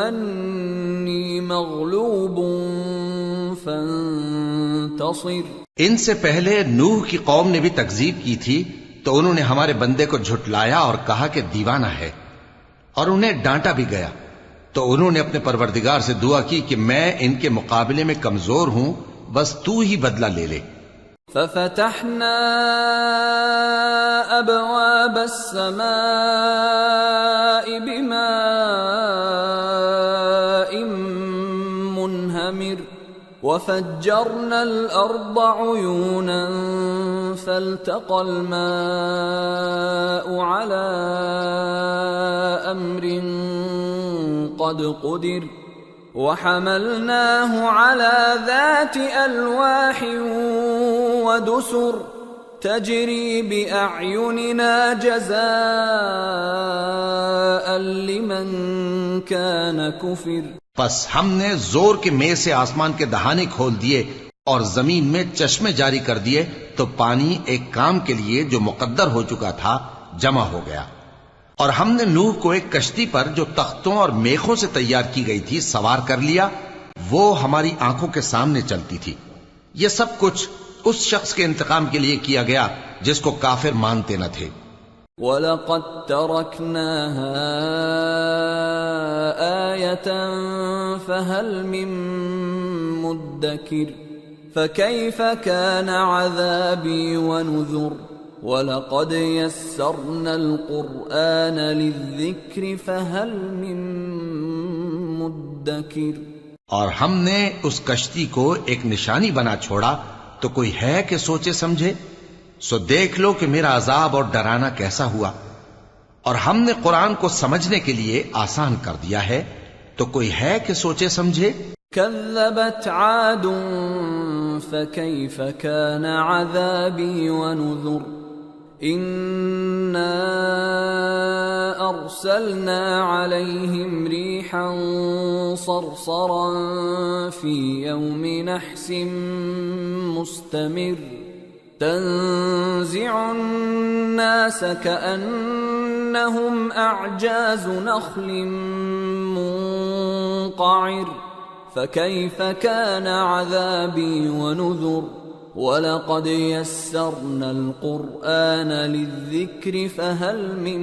أني مغلوب فانتصر. ان سے پہلے نوح کی قوم نے بھی تکذیب کی تھی تو انہوں نے ہمارے بندے کو جھٹلایا اور کہا کہ دیوانہ ہے، اور انہیں ڈانٹا بھی گیا. تو انہوں نے اپنے پروردگار سے دعا کی کہ میں ان کے مقابلے میں کمزور ہوں، بس تو ہی بدلہ لے لے. ففتحنا ابواب السماء بماء منهمر وفجرنا الارض عيونا فالتقى الماء على امر قد قدر وحملناه على ذات ألواح ودسر تجري بأعيننا جزاء لمن كان كفر. پس ہم نے زور کے مے سے آسمان کے دہانے کھول دیے اور زمین میں چشمے جاری کر دیے، تو پانی ایک کام کے لیے جو مقدر ہو چکا تھا جمع ہو گیا. اور ہم نے نوح کو ایک کشتی پر جو تختوں اور میخوں سے تیار کی گئی تھی سوار کر لیا، وہ ہماری آنکھوں کے سامنے چلتی تھی. یہ سب کچھ اس شخص کے انتقام کے لیے کیا گیا جس کو کافر مانتے نہ تھے. وَلَقَدْ تَرَكْنَاهَا آيَةً فَهَلْ مِن مُدَّكِرٍ فَكَيْفَ كَانَ عَذَابِي وَنُذُرِ. وَلَقَدْ يَسَّرْنَا الْقُرْآنَ لِلذِّكْرِ فَهَلْ مِن مُدَّكِرٍ. اور ہم نے اس کشتی کو ایک نشانی بنا چھوڑا، تو کوئی ہے کہ سوچے سمجھے؟ سو دیکھ لو کہ میرا عذاب اور ڈرانا کیسا ہوا. اور ہم نے قرآن کو سمجھنے کے لیے آسان کر دیا ہے، تو کوئی ہے کہ سوچے سمجھے؟ كذبت عاد فكيف كان عذابي ونذر. إنا أرسلنا عليهم ريحا صرصرا في يوم نحس مستمر تنزع الناس كأنهم أعجاز نخل منقعر فكيف كان عذابي ونذر. وَلَقَدْ يَسَّرْنَا الْقُرْآنَ لِلذِّكْرِ فَهَلْ مِن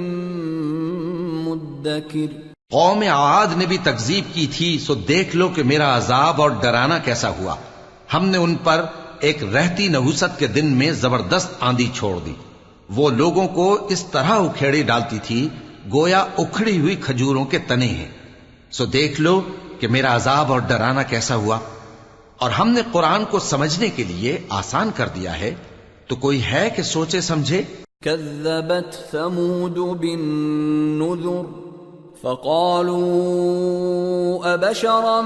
مُدَّكِرٍ. قوم عاد نے بھی تکذیب کی تھی، سو دیکھ لو کہ میرا عذاب اور ڈرانا کیسا ہوا. ہم نے ان پر ایک رہتی نحوست کے دن میں زبردست آندھی چھوڑ دی. وہ لوگوں کو اس طرح اکھیڑے ڈالتی تھی گویا اکھڑی ہوئی کھجوروں کے تنے ہیں. سو دیکھ لو کہ میرا عذاب اور ڈرانا کیسا ہوا. اور ہم نے قرآن کو سمجھنے کے لیے آسان کر دیا ہے، تو کوئی ہے کہ سوچے سمجھے؟ كذبت ثمود بالنذر فقالوا أبشرا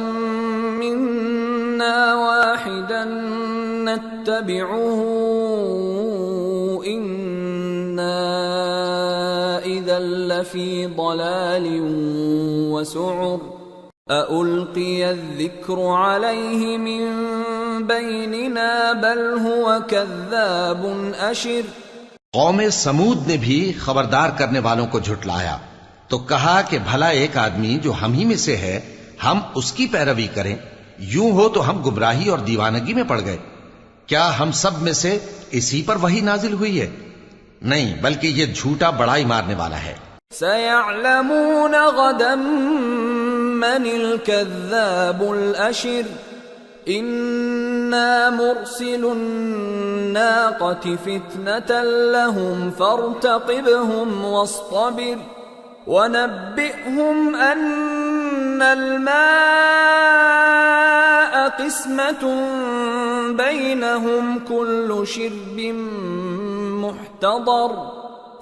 منا واحدا نتبعه إنا إذا لفي ضلال وسعر. أَأُلْقِيَ الذِّكْرُ عَلَيْهِ مِن بَيْنِنَا بَلْ هُوَ كَذَّابٌ أَشِرٌ. قوم سمود نے بھی خبردار کرنے والوں کو جھٹلایا، تو کہا کہ بھلا ایک آدمی جو ہم ہی میں سے ہے ہم اس کی پیروی کریں؟ یوں ہو تو ہم گمراہی اور دیوانگی میں پڑ گئے. کیا ہم سب میں سے اسی پر وحی نازل ہوئی ہے؟ نہیں، بلکہ یہ جھوٹا بڑائی مارنے والا ہے. سَيَعْلَمُونَ غَدًا من الكذاب الأشر. إنا مرسل الناقة فتنة لهم فارتقبهم واصطبر وَنَبِّئْهُمْ أَنَّ الْمَاءَ قِسْمَةٌ بَيْنَهُمْ كُلُّ شِرْبٍ مُحْتَضَرٌ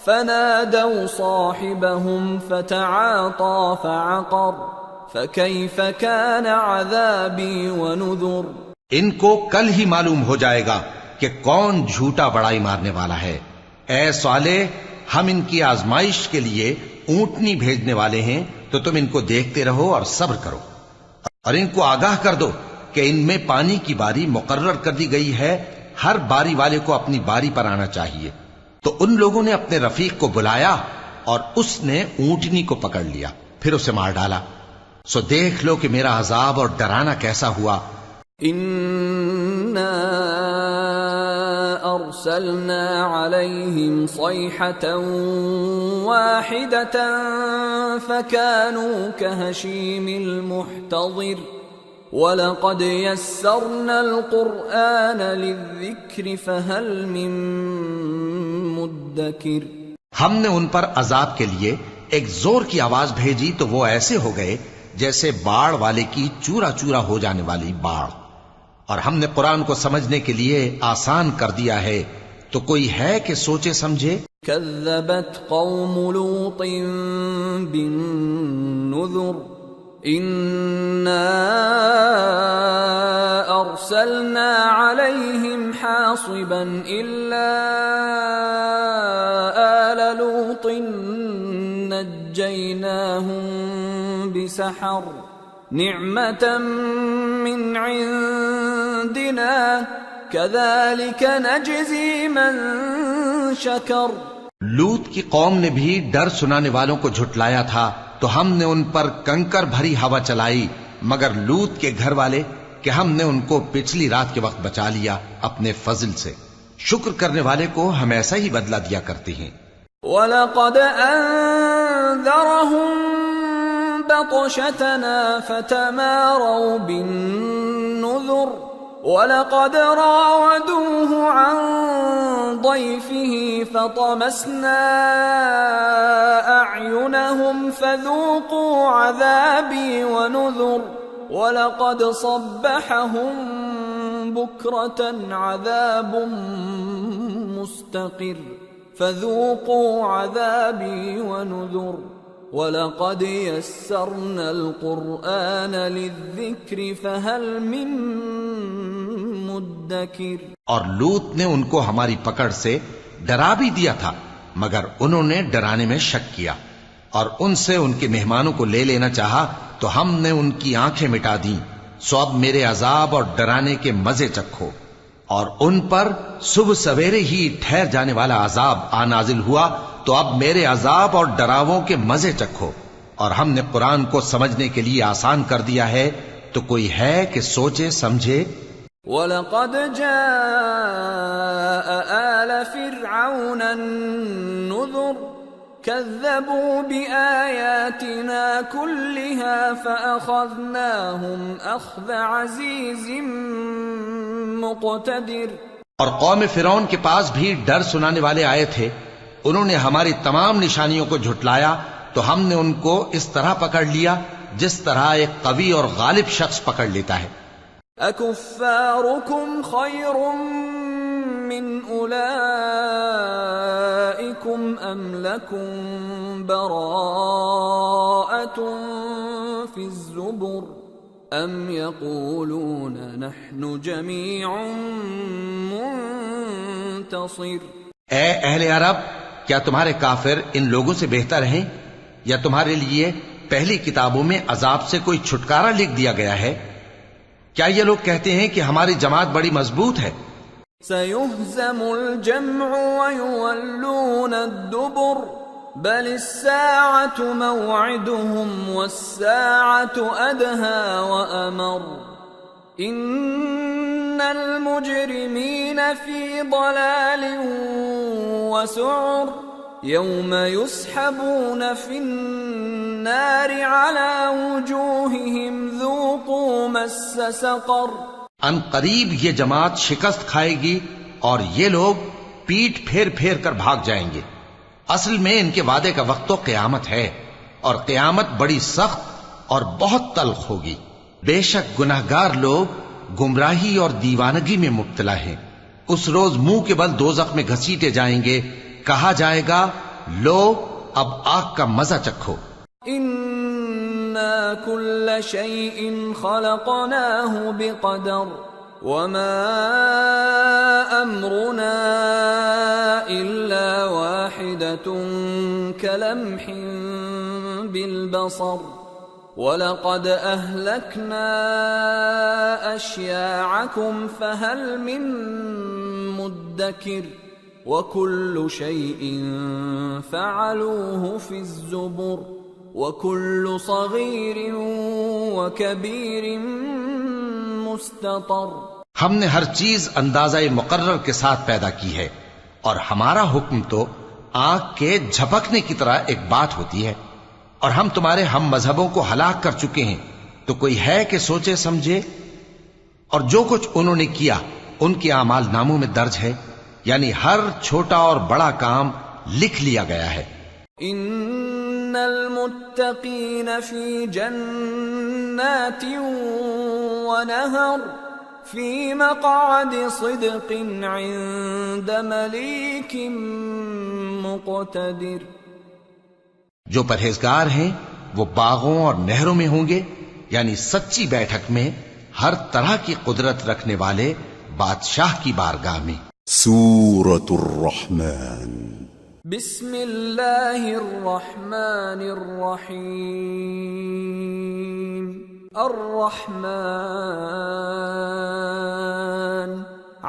فَنَادَوْا صَاحِبَهُمْ فَتَعَاطَى فَعَقَرَ فَكَيْفَ كَانَ عَذَابِي وَنُذُرِ۔ ان کو کل ہی معلوم ہو جائے گا کہ کون جھوٹا بڑائی مارنے والا ہے۔ اے صالح، ہم ان کی آزمائش کے لیے اونٹنی بھیجنے والے ہیں، تو تم ان کو دیکھتے رہو اور صبر کرو، اور ان کو آگاہ کر دو کہ ان میں پانی کی باری مقرر کر دی گئی ہے، ہر باری والے کو اپنی باری پر آنا چاہیے۔ تو ان لوگوں نے اپنے رفیق کو بلایا اور اس نے اونٹنی کو پکڑ لیا، پھر اسے مار ڈالا۔ سو دیکھ لو کہ میرا عذاب اور ڈرانا کیسا ہوا۔ إِنَّا أَرْسَلْنَا عَلَيْهِمْ صَيْحَةً وَاحِدَةً فَكَانُوا كَهَشِيمِ الْمُحْتَظِرِ وَلَقَدْ يَسَّرْنَا الْقُرْآنَ لِلذِّكْرِ فَهَلْ مِن مُدَّكِرٍ۔ ہم نے ان پر عذاب کے لیے ایک زور کی آواز بھیجی تو وہ ایسے ہو گئے جیسے باڑ والے کی چورا چورا ہو جانے والی باڑ، اور ہم نے قرآن کو سمجھنے کے لیے آسان کر دیا ہے، تو کوئی ہے کہ سوچے سمجھے؟ كذبت قوم لوط بالنذر إنا أرسلنا عليهم حاصبا إلا آل لوط نجيناهم بسحر نعمة من عندنا كذلك نجزي من شكر۔ لوط کی قوم نے بھی ڈر سنانے والوں کو جھٹلایا تھا، تو ہم نے ان پر کنکر بھری ہوا چلائی، مگر لوط کے گھر والے کہ ہم نے ان کو پچھلی رات کے وقت بچا لیا اپنے فضل سے۔ شکر کرنے والے کو ہم ایسا ہی بدلہ دیا کرتے ہیں۔ وَلَقَدْ أَنذَرَهُم بَطْشَتَنَا فَتَمَارَوْا بِالنُّذُرِ وَلَقَدْ رَاوَدُوهُ عَن ضَيْفِهِ فَطَمَسْنَا أَعْيُنَهُمْ فَذُوقُوا عَذَابِي وَنُذُرِ وَلَقَدْ صَبَّحَهُم بُكْرَةً عَذَابٌ مُسْتَقِرٌ فَذُوقُوا عَذَابِي وَنُذُرِ وَلَقَدْ يَسَّرْنَا الْقُرْآنَ لِلذِّكْرِ فَهَلْ مِن مُدَّكِرٍ۔ اور لوط نے ان کو ہماری پکڑ سے ڈرا بھی دیا تھا، مگر انہوں نے ڈرانے میں شک کیا، اور ان سے ان کے مہمانوں کو لے لینا چاہا تو ہم نے ان کی آنکھیں مٹا دیں۔ سو اب میرے عذاب اور ڈرانے کے مزے چکھو۔ اور ان پر صبح سویرے ہی ٹھہر جانے والا عذاب آ نازل ہوا، تو اب میرے عذاب اور ڈراووں کے مزے چکھو۔ اور ہم نے قرآن کو سمجھنے کے لیے آسان کر دیا ہے، تو کوئی ہے کہ سوچے سمجھے؟ وَلَقَدْ جَاءَ آلَ فِرْعَوْنَ النُّذُرُ كَذَّبُوا بِآيَاتِنَا كُلِّهَا فَأَخَذْنَاهُمْ أَخْذَ عَزِيزٍ مُقْتَدِرٍ۔ اور قوم فرعون کے پاس بھی ڈر سنانے والے آئے تھے، انہوں نے ہماری تمام نشانیوں کو جھٹلایا، تو ہم نے ان کو اس طرح پکڑ لیا جس طرح ایک قوی اور غالب شخص پکڑ لیتا ہے۔ أَكُفَّارُكُمْ خَيْرٌ مِّنْ أُولَئِكُمْ أَمْ لَكُمْ بَرَاءَةٌ فِي الزُّبُرِ أَمْ يَقُولُونَ نَحْنُ جَمِيعٌ مُنْتَصِرٌ۔ اے اہل عرب، کیا تمہارے کافر ان لوگوں سے بہتر ہیں، یا تمہارے لیے پہلی کتابوں میں عذاب سے کوئی چھٹکارا لکھ دیا گیا ہے؟ کیا یہ لوگ کہتے ہیں کہ ہماری جماعت بڑی مضبوط ہے؟ سَيُهْزَمُ الْجَمْعُ وَيُوَلُّونَ الدُّبُرَ بَلِ السَّاعَةُ مَوْعِدُهُمْ وَالسَّاعَةُ أَدْهَى وَأَمَرُّ إِنَّ الْمُجْرِمِينَ فِي ضَلَالٍ وَسُعُرٍ يَوْمَ يُسْحَبُونَ فِي النَّارِ عَلَى وُجُوهِهِمْ ذُوقُوا مَسَّ سَقَرَ۔ ان قریب یہ جماعت شکست کھائے گی اور یہ لوگ پیٹ پھیر پھیر کر بھاگ جائیں گے۔ اصل میں ان کے وعدے کا وقت تو قیامت ہے، اور قیامت بڑی سخت اور بہت تلخ ہوگی۔ بے شک گناہگار لوگ گمراہی اور دیوانگی میں مبتلا ہیں۔ اس روز منہ کے بل دوزخ میں گھسیٹے جائیں گے، کہا جائے گا لو اب آگ کا مزہ چکھو۔ اِنَّا كُلَّ شَيْءٍ خَلَقْنَاهُ بِقَدَرٍ وَمَا أَمْرُنَا إِلَّا وَاحِدَةٌ كَلَمْحٍ بِالْبَصَرِ وَلَقَدْ أَهْلَكْنَا أَشْيَاعَكُمْ فَهَلْ مِن مُدَّكِرٍ وَكُلُّ شَيْءٍ فَعَلُوهُ فِي الزُّبُرِ وَكُلُّ صَغِيرٍ وَكَبِيرٍ مُسْتَطَرٍ۔ ہم نے ہر چیز اندازہ مقرر کے ساتھ پیدا کی ہے، اور ہمارا حکم تو آنکھ کے جھپکنے کی طرح ایک بات ہوتی ہے۔ اور ہم تمہارے ہم مذہبوں کو ہلاک کر چکے ہیں، تو کوئی ہے کہ سوچے سمجھے؟ اور جو کچھ انہوں نے کیا ان کے اعمال ناموں میں درج ہے، یعنی ہر چھوٹا اور بڑا کام لکھ لیا گیا ہے۔ ان المتقین فی جنات ونہر فی مقعد صدق عند ملیک مقتدر۔ جو پرہیزگار ہیں وہ باغوں اور نہروں میں ہوں گے، یعنی سچی بیٹھک میں ہر طرح کی قدرت رکھنے والے بادشاہ کی بارگاہ میں۔ سورة الرحمن۔ بسم اللہ الرحمن الرحیم۔ الرحمن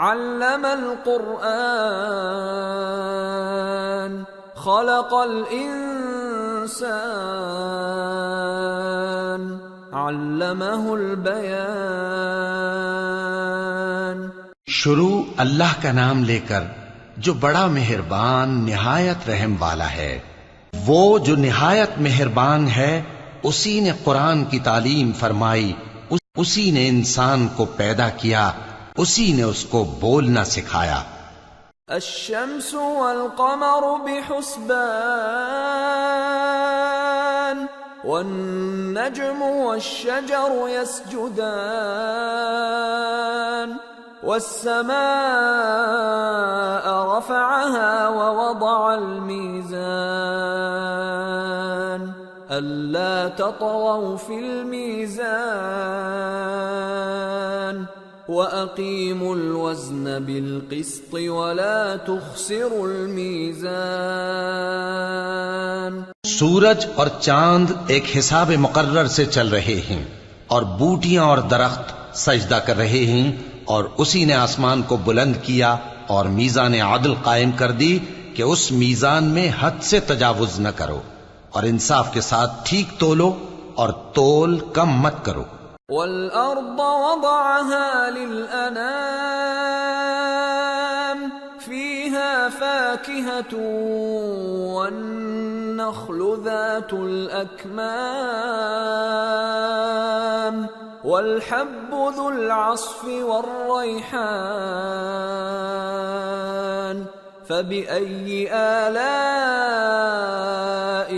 علم القرآن خلق الانسان علمہ البیان۔ شروع اللہ کا نام لے کر جو بڑا مہربان نہایت رحم والا ہے۔ وہ جو نہایت مہربان ہے اسی نے قرآن کی تعلیم فرمائی، اسی نے انسان کو پیدا کیا، اسی نے اس کو بولنا سکھایا۔ الشمس والقمر بحسبان والنجم والشجر يسجدان والسماء رفعها ووضع الميزان ألا تطغوا في الميزان وَأَقِيمُوا الْوَزْنَ بِالْقِسْطِ وَلَا تُخْسِرُوا الْمِيزَانَ۔ سورج اور چاند ایک حساب مقرر سے چل رہے ہیں، اور بوٹیاں اور درخت سجدہ کر رہے ہیں، اور اسی نے آسمان کو بلند کیا اور میزان عدل قائم کر دی کہ اس میزان میں حد سے تجاوز نہ کرو، اور انصاف کے ساتھ ٹھیک تولو اور تول کم مت کرو۔ وَالْأَرْضَ وَضَعَهَا لِلْأَنَامِ فِيهَا فَاكِهَةٌ وَالنَّخْلُ ذَاتُ الْأَكْمَامِ وَالْحَبُّ ذُو الْعَصْفِ وَالرَّيْحَانُ فَبِأَيِّ آلَاءِ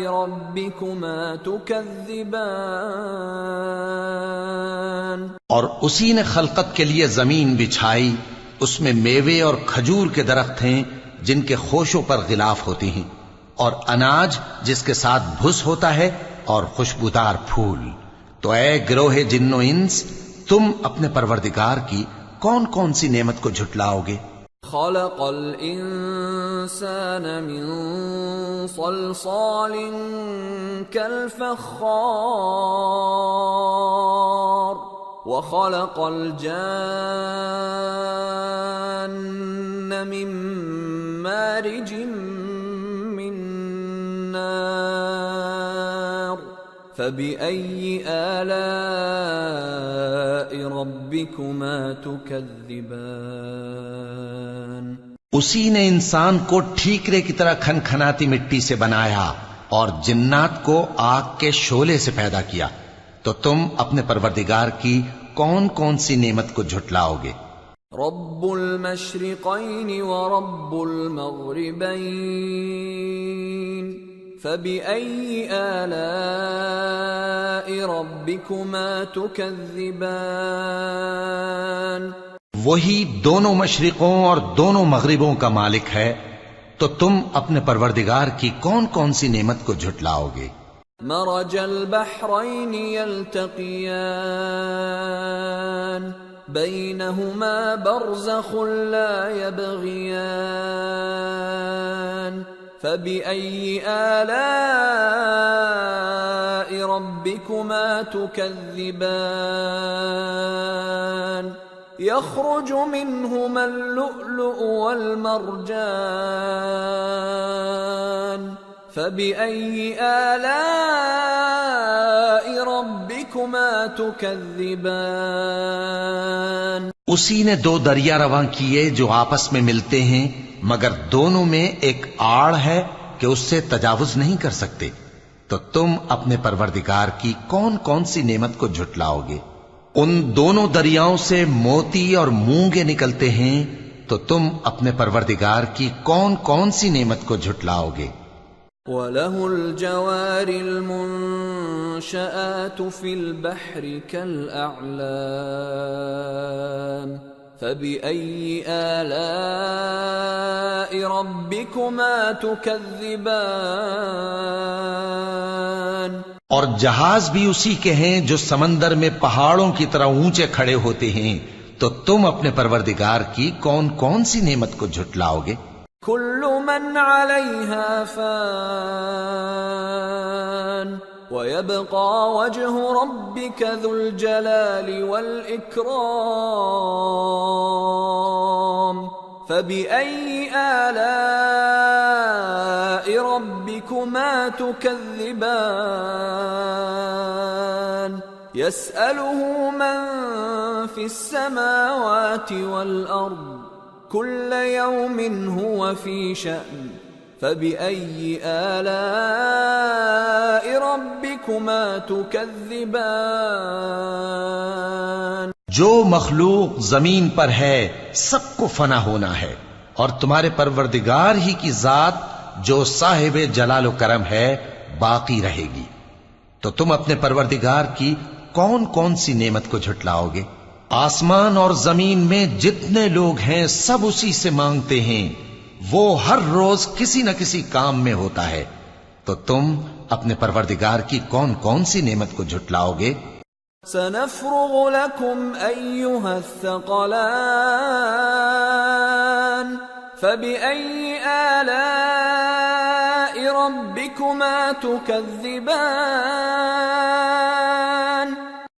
رَبِّكُمَا تُكَذِّبَانِ۔ اور اسی نے خلقت کے لیے زمین بچھائی، اس میں میوے اور کھجور کے درخت ہیں جن کے خوشوں پر غلاف ہوتے ہیں، اور اناج جس کے ساتھ بھس ہوتا ہے، اور خوشبودار پھول۔ تو اے گروہ جن و انس، تم اپنے پروردگار کی کون کون سی نعمت کو جھٹلاؤ گے؟ خلق الانسان من صلصال كالفخار وخلق الجان من مارج من نار فبأي آلاء ربكما تكذبان۔ اسی نے انسان کو ٹھیکرے کی طرح کھنکھناتی مٹی سے بنایا اور جنات کو آگ کے شعلے سے پیدا کیا، تو تم اپنے پروردگار کی کون کون سی نعمت کو جھٹلاؤ گے؟ رب المشرقین ورب المغربین فبأي آلاء ربكما تكذبان وہی دونوں مشرقوں اور دونوں مغربوں کا مالک ہے، تو تم اپنے پروردگار کی کون کون سی نعمت کو جھٹلاؤ گے؟ مرج البحرين يلتقيان بينهما برزخ لا يبغيان فبأي آلاء ربكما تكذبان يخرج منهما اللؤلؤ والمرجان فبأي آلاء ربكما تكذبان اسی نے دو دریا رواں کیے جو آپس میں ملتے ہیں، مگر دونوں میں ایک آڑ ہے کہ اس سے تجاوز نہیں کر سکتے، تو تم اپنے پروردگار کی کون کون سی نعمت کو جھٹلاؤ گے؟ ان دونوں دریاؤں سے موتی اور مونگے نکلتے ہیں، تو تم اپنے پروردگار کی کون کون سی نعمت کو جھٹلاؤ گے؟ وَلَهُ الْجَوَارِ الْمُنشَآتُ فِي الْبَحْرِ كَالْأَعْلَامِ فَبِأَيِّ آلَاءِ رَبِّكُمَا تُكَذِّبَانِ اور جہاز بھی اسی کے ہیں جو سمندر میں پہاڑوں کی طرح اونچے کھڑے ہوتے ہیں، تو تم اپنے پروردگار کی کون کون سی نعمت کو جھٹلاؤ گے؟ كل من عليها فان ويبقى وجه ربك ذو الجلال والإكرام فبأي آلاء ربكما تكذبان يسأله من في السماوات والأرض كل يوم هو في شأن فبأي آلاء ربكما تكذبان جو مخلوق زمین پر ہے سب کو فنا ہونا ہے، اور تمہارے پروردگار ہی کی ذات جو صاحب جلال و کرم ہے باقی رہے گی، تو تم اپنے پروردگار کی کون کون سی نعمت کو جھٹلاؤ گے؟ آسمان اور زمین میں جتنے لوگ ہیں سب اسی سے مانگتے ہیں، وہ ہر روز کسی نہ کسی کام میں ہوتا ہے، تو تم اپنے پروردگار کی کون کون سی نعمت کو جھٹلاؤ گے؟ سنفرغ لكم أيها الثقلان فبأي آلاء ربكما تكذبان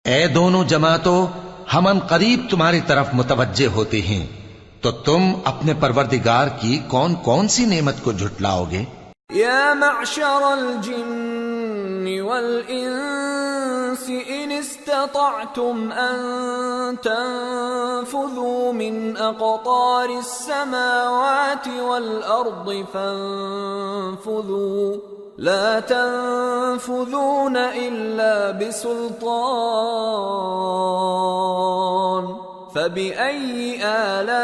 اے دونوں جماعتوں، ہم ان قریب تمہاری طرف متوجہ ہوتے ہیں، تو تم اپنے پروردگار کی کون کون سی نعمت کو جھٹلاؤ گے؟ یا معشر الجن والانس ان استطعتم ان تنفذوا من اقطار السماوات والارض فانفذوا لا تنفذون الا بسلطان فبأي آلاء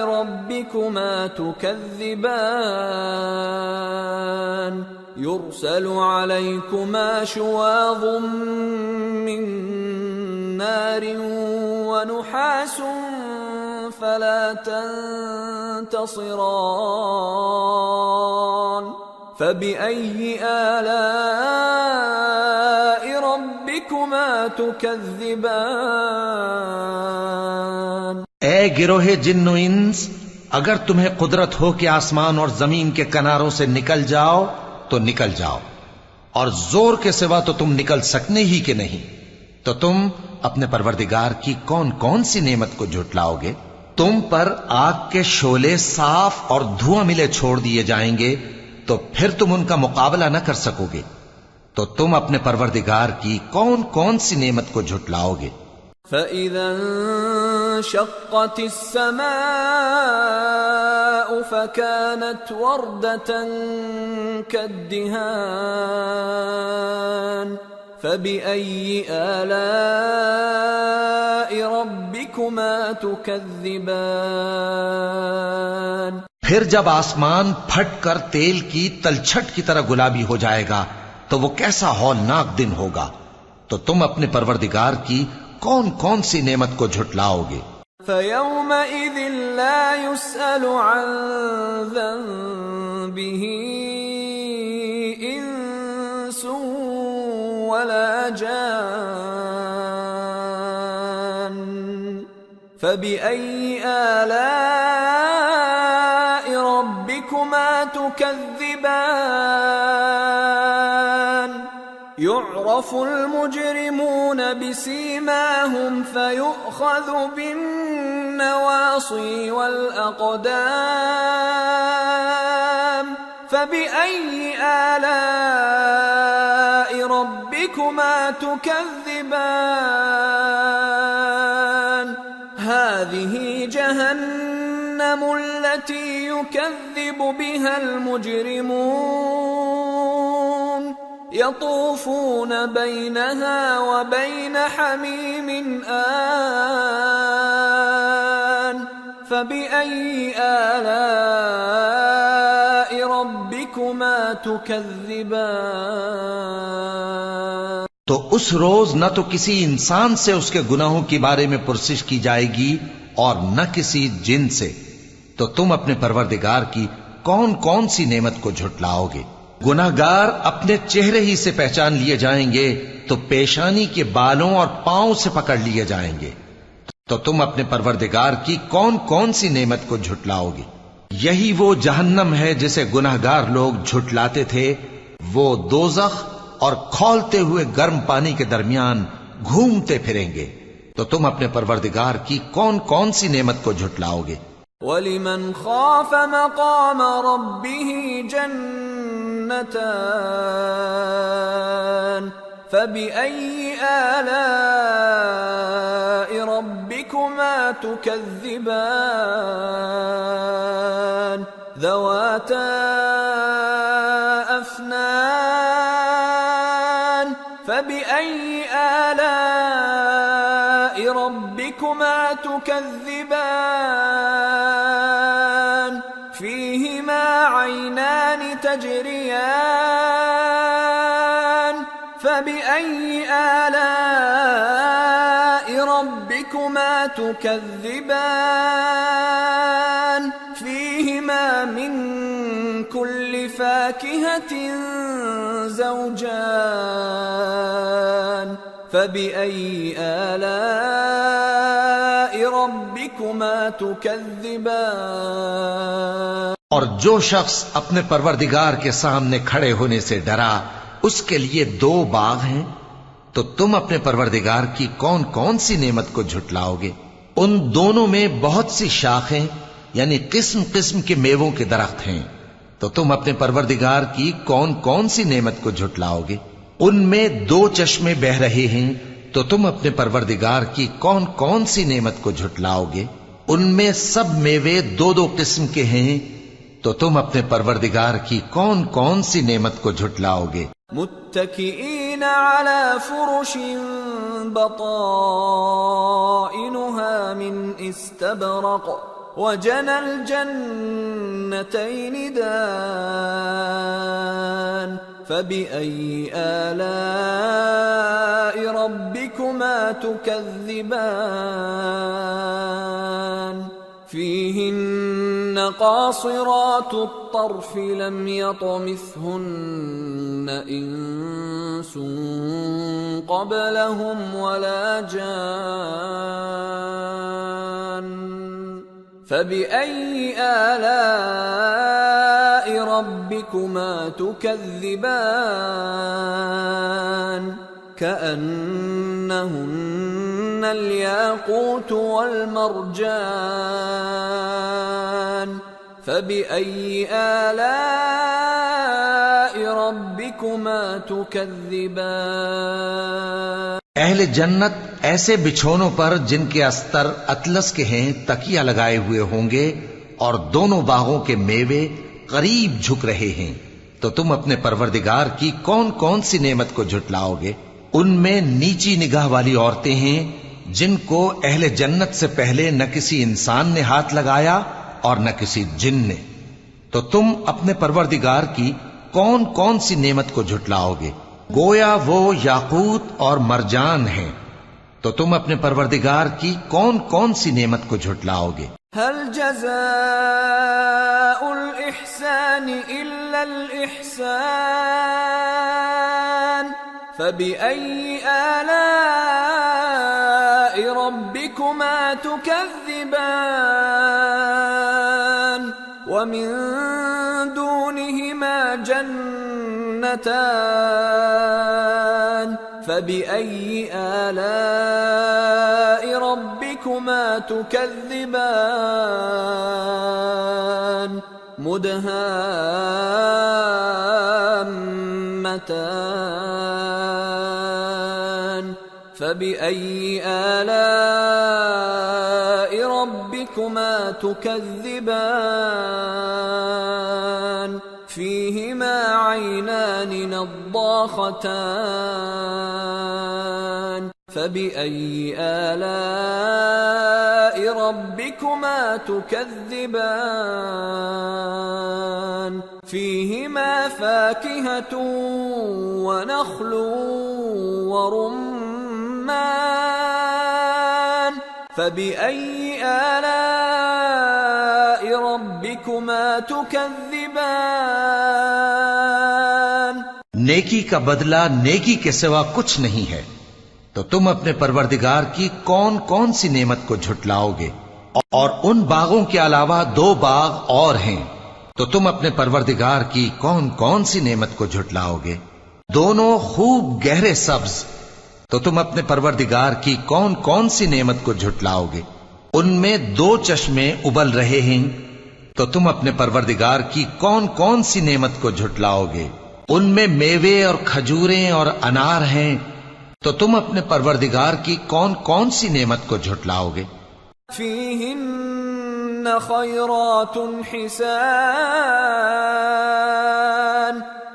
ربكما تكذبان يرسل عليكما شواظ من نار ونحاس فلا تنتصران فبأي آلاء ربكما تكذبان اے گروہ جن و انس، اگر تمہیں قدرت ہو کہ آسمان اور زمین کے کناروں سے نکل جاؤ تو نکل جاؤ، اور زور کے سوا تو تم نکل سکنے ہی کہ نہیں، تو تم اپنے پروردگار کی کون کون سی نعمت کو جھٹلاؤ گے؟ تم پر آگ کے شعلے صاف اور دھواں ملے چھوڑ دیے جائیں گے، تو پھر تم ان کا مقابلہ نہ کر سکو گے، تو تم اپنے پروردگار کی کون کون سی نعمت کو جھٹلاؤ گے؟ فَإِذَا انشَقَّتِ السَّمَاءُ فَكَانَتْ وَرْدَةً كَالدِّهَانِ فَبِأَيِّ آلَاءِ رَبِّكُمَا تُكَذِّبَانِ پھر جب آسمان پھٹ کر تیل کی تلچھٹ کی طرح گلابی ہو جائے گا تو وہ کیسا ہولناک دن ہوگا. تو تم اپنے پروردگار کی کون کون سی نعمت کو جھٹلاؤ گے؟ فَيَوْمَئِذٍ لَا يُسْأَلُ عَنْ ذَنبِهِ إِنسٌ وَلَا جَانٌّ فَبِأَيِّ آلَاءِ رَبِّكُمَا تُكَذِّبَانِ يُعْرَفُ الْمُجْرِمُونَ بِسِيمَاهُمْ فَيُؤْخَذُ بِالنَّوَاصِي وَالْأَقْدَامِ فَبِأَيِّ آلَاءِ رَبِّكُمَا تُكَذِّبَانِ هَذِهِ جَهَنَّمُ الَّتِي يُكَذِّبُ بِهَا الْمُجْرِمُونَ يطوفون بينها وبين حميم آن فبأي آلاء ربكما تكذبان. تو اس روز نہ تو کسی انسان سے اس کے گناہوں کے بارے میں پرسش کی جائے گی اور نہ کسی جن سے. تو تم اپنے پروردگار کی کون کون سی نعمت کو جھٹلاؤ گے؟ گناہگار اپنے چہرے ہی سے پہچان لیے جائیں گے تو پیشانی کے بالوں اور پاؤں سے پکڑ لیے جائیں گے. تو تم اپنے پروردگار کی کون کون سی نعمت کو جھٹلاؤ گے؟ یہی وہ جہنم ہے جسے گناہگار لوگ جھٹلاتے تھے. وہ دوزخ اور کھولتے ہوئے گرم پانی کے درمیان گھومتے پھریں گے. تو تم اپنے پروردگار کی کون کون سی نعمت کو جھٹلاؤ گے؟ وَلِمَنْ خَافَ مَقَامَ رَبِّهِ جَنَّتَانِ فَبِأَيِّ آلَاءِ رَبِّكُمَا تُكَذِّبَانِ ذَوَاتَا أَفْنَانٍ فَبِأَيِّ آلَاءِ رَبِّكُمَا تُكَذِّبَانِ فِيهِمَا عَيْنَانِ تَجْرِيَانِ فَبِأَيِّ آلَاءِ رَبِّكُمَا تُكَذِّبَانِ فِيهِمَا مِن كُلِّ فَاكِهَةٍ زَوْجَانِ فَبِأَيِّ آلَاءِ رَبِّكُمَا تُكَذِّبَانِ. اور جو شخص اپنے پروردگار کے سامنے کھڑے ہونے سے ڈرا اس کے لیے 2 باغ ہیں. تو تم اپنے پروردگار کی کون کون سی نعمت کو جھٹلاؤ گے؟ ان دونوں میں بہت سی شاخیں یعنی قسم قسم کے میووں کے درخت ہیں. تو تم اپنے پروردگار کی کون کون سی نعمت کو جھٹلاؤ گے؟ ان میں 2 چشمے بہ رہے ہیں. تو تم اپنے پروردگار کی کون کون سی نعمت کو جھٹلاؤ گے؟ ان میں سب میوے 2 قسم کے ہیں. تو تم اپنے پروردگار کی کون کون سی نعمت کو جھٹلاؤ گے؟ متكئين على فرش بطائنها من استبرق وجنى الجنتين دان فبأي آلاء ربكما تكذبان فيهن قاصرات الطرف لم يطمثهن إنس قبلهم ولا جان فبأي آلاء ربكما تكذبان كأنهن الياقوت والمرجان فبأي آلاء ربكما تكذبان. اہل جنت ایسے بچھونوں پر جن کے استر اطلس کے ہیں تکیہ لگائے ہوئے ہوں گے اور دونوں باغوں کے میوے قریب جھک رہے ہیں. تو تم اپنے پروردگار کی کون کون سی نعمت کو جھٹلاؤ گے؟ ان میں نیچی نگاہ والی عورتیں ہیں جن کو اہل جنت سے پہلے نہ کسی انسان نے ہاتھ لگایا اور نہ کسی جن نے. تو تم اپنے پروردگار کی کون کون سی نعمت کو جھٹلاؤ گے؟ گویا وہ یاقوت اور مرجان ہیں، تو تم اپنے پروردگار کی کون کون سی نعمت کو جھٹلاؤ گے؟ هل جزاء الإحسان إلا الإحسان فبأي آلاء ربكما تكذبان ومن دونهما جنتان فبأي آلاء ربكما تكذبان مدهامتان فبأي آلاء ربكما تكذبان فيهما عينان نضاختان فبأي آلاء ربكما تكذبان فيهما فاكهة ونخل ورمان فبأي آلاء ربكما تكذبان نیکی کا بدلہ نیکی کے سوا کچھ نہیں ہے، تو تم اپنے پروردگار کی کون کون سی نعمت کو جھٹلاؤ گے؟ اور ان باغوں کے علاوہ 2 باغ اور ہیں، تو تم اپنے پروردگار کی کون کون سی نعمت کو جھٹلاؤ گے؟ دونوں خوب گہرے سبز، تو تم اپنے پروردگار کی کون کون سی نعمت کو جھٹلاؤ گے؟ ان میں 2 چشمے ابل رہے ہیں، تو تم اپنے پروردگار کی کون کون سی نعمت کو جھٹلاؤ گے؟ ان میں میوے اور کھجوریں اور انار ہیں، تو تم اپنے پروردگار کی کون کون سی نعمت کو جھٹلاؤ گے؟ فیہن خیرات حسان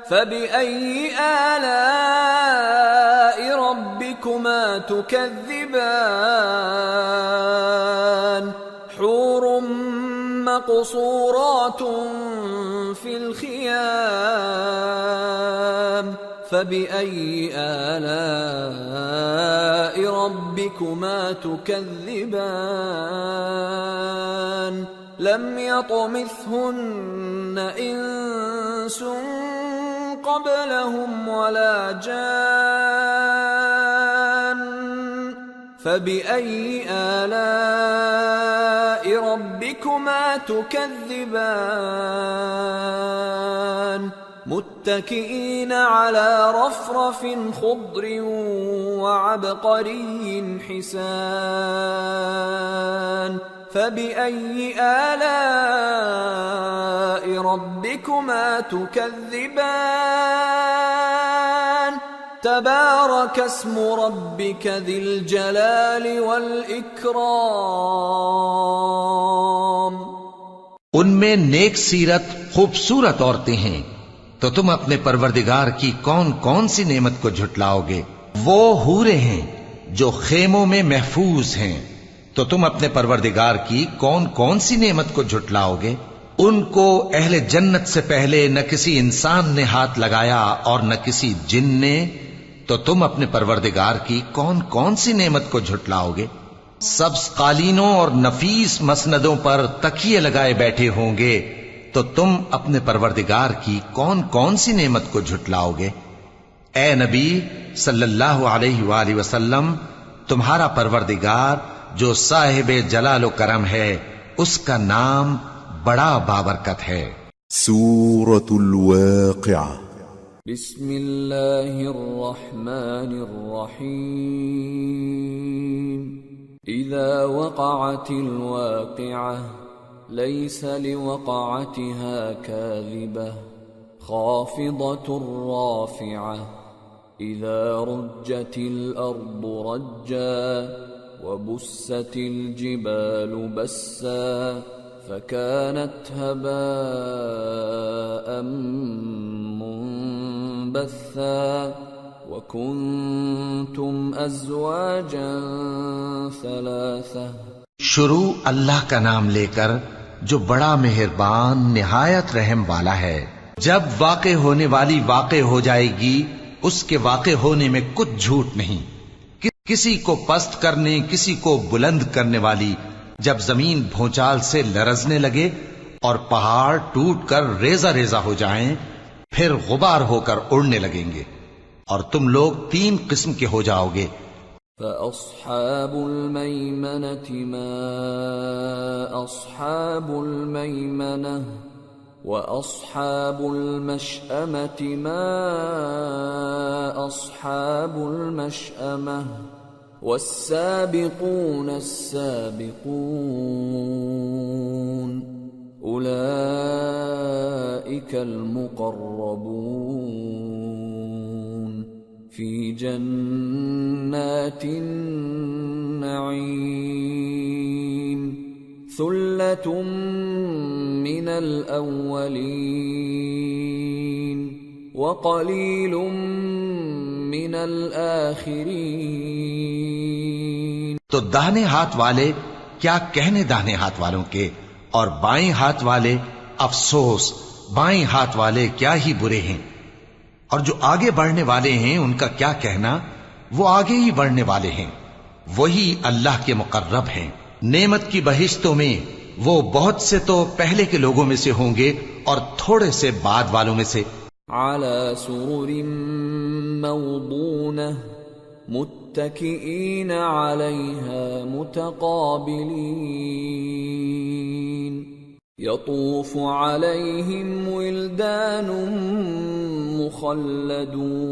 فبأي آلاء ربكما تكذبان حور مقصورات في الخيام فبأي آلاء ربكما تكذبان لم يطمثهن إنس قبلهم ولا جان فبأي آلاء ربكما تكذبان متكئين على رفرف خضر وعبقري حسان فبأي آلاء ربكما تكذبان تبارك اسم ربك ذي الجلال والإكرام ان میں نیک سیرت خوبصورت عورتیں ہیں، تو تم اپنے پروردگار کی کون کون سی نعمت کو جھٹلاؤ گے؟ وہ حوریں ہیں جو خیموں میں محفوظ ہیں، تو تم اپنے پروردگار کی کون کون سی نعمت کو جھٹلاؤ گے؟ ان کو اہل جنت سے پہلے نہ کسی انسان نے ہاتھ لگایا اور نہ کسی جن نے، تو تم اپنے پروردگار کی کون کون سی نعمت کو جھٹلاؤ گے؟ سبز قالینوں اور نفیس مسندوں پر تکیے لگائے بیٹھے ہوں گے، تو تم اپنے پروردگار کی کون کون سی نعمت کو جھٹلاؤ گے؟ اے نبی صلی اللہ علیہ وآلہ وسلم، تمہارا پروردگار جو صاحب جلال و کرم ہے، اس کا نام بڑا بابرکت ہے۔ سورة الواقعة بسم اللہ الرحمن الرحیم اذا وقعت الواقعة ليس لوقعتها كاذبة خافضة رافعة إذا رجت الأرض رجا وبست الجبال بسا فكانت هباء منبثا وكنتم أزواجا ثلاثة شروع اللہ کا نام لے کر جو بڑا مہربان نہایت رحم والا ہے۔ جب واقع ہونے والی واقع ہو جائے گی، اس کے واقع ہونے میں کچھ جھوٹ نہیں۔ کسی کو پست کرنے، کسی کو بلند کرنے والی جب زمین بھونچال سے لرزنے لگے اور پہاڑ ٹوٹ کر ریزہ ریزہ ہو جائیں، پھر غبار ہو کر اڑنے لگیں گے، اور تم لوگ 3 قسم کے ہو جاؤ گے۔ فأصحاب الميمنة ما أصحاب الميمنة وأصحاب المشأمة ما أصحاب المشأمة والسابقون السابقون أولئك المقربون في جنات النعيم ثلة من الأولين وقليل من الآخرين۔ تو داہنے ہاتھ والے کیا کہنے داہنے ہاتھ والوں کے، اور بائیں ہاتھ والے افسوس بائیں ہاتھ والے کیا ہی برے ہیں، اور جو آگے بڑھنے والے ہیں ان کا کیا کہنا، وہ آگے ہی بڑھنے والے ہیں، وہی اللہ کے مقرب ہیں۔ نعمت کی بہشتوں میں وہ بہت سے تو پہلے کے لوگوں میں سے ہوں گے اور تھوڑے سے بعد والوں میں سے۔ على سرر موضونة متكئين عليها متقابلين يطوف عليهم ولدان مخلدون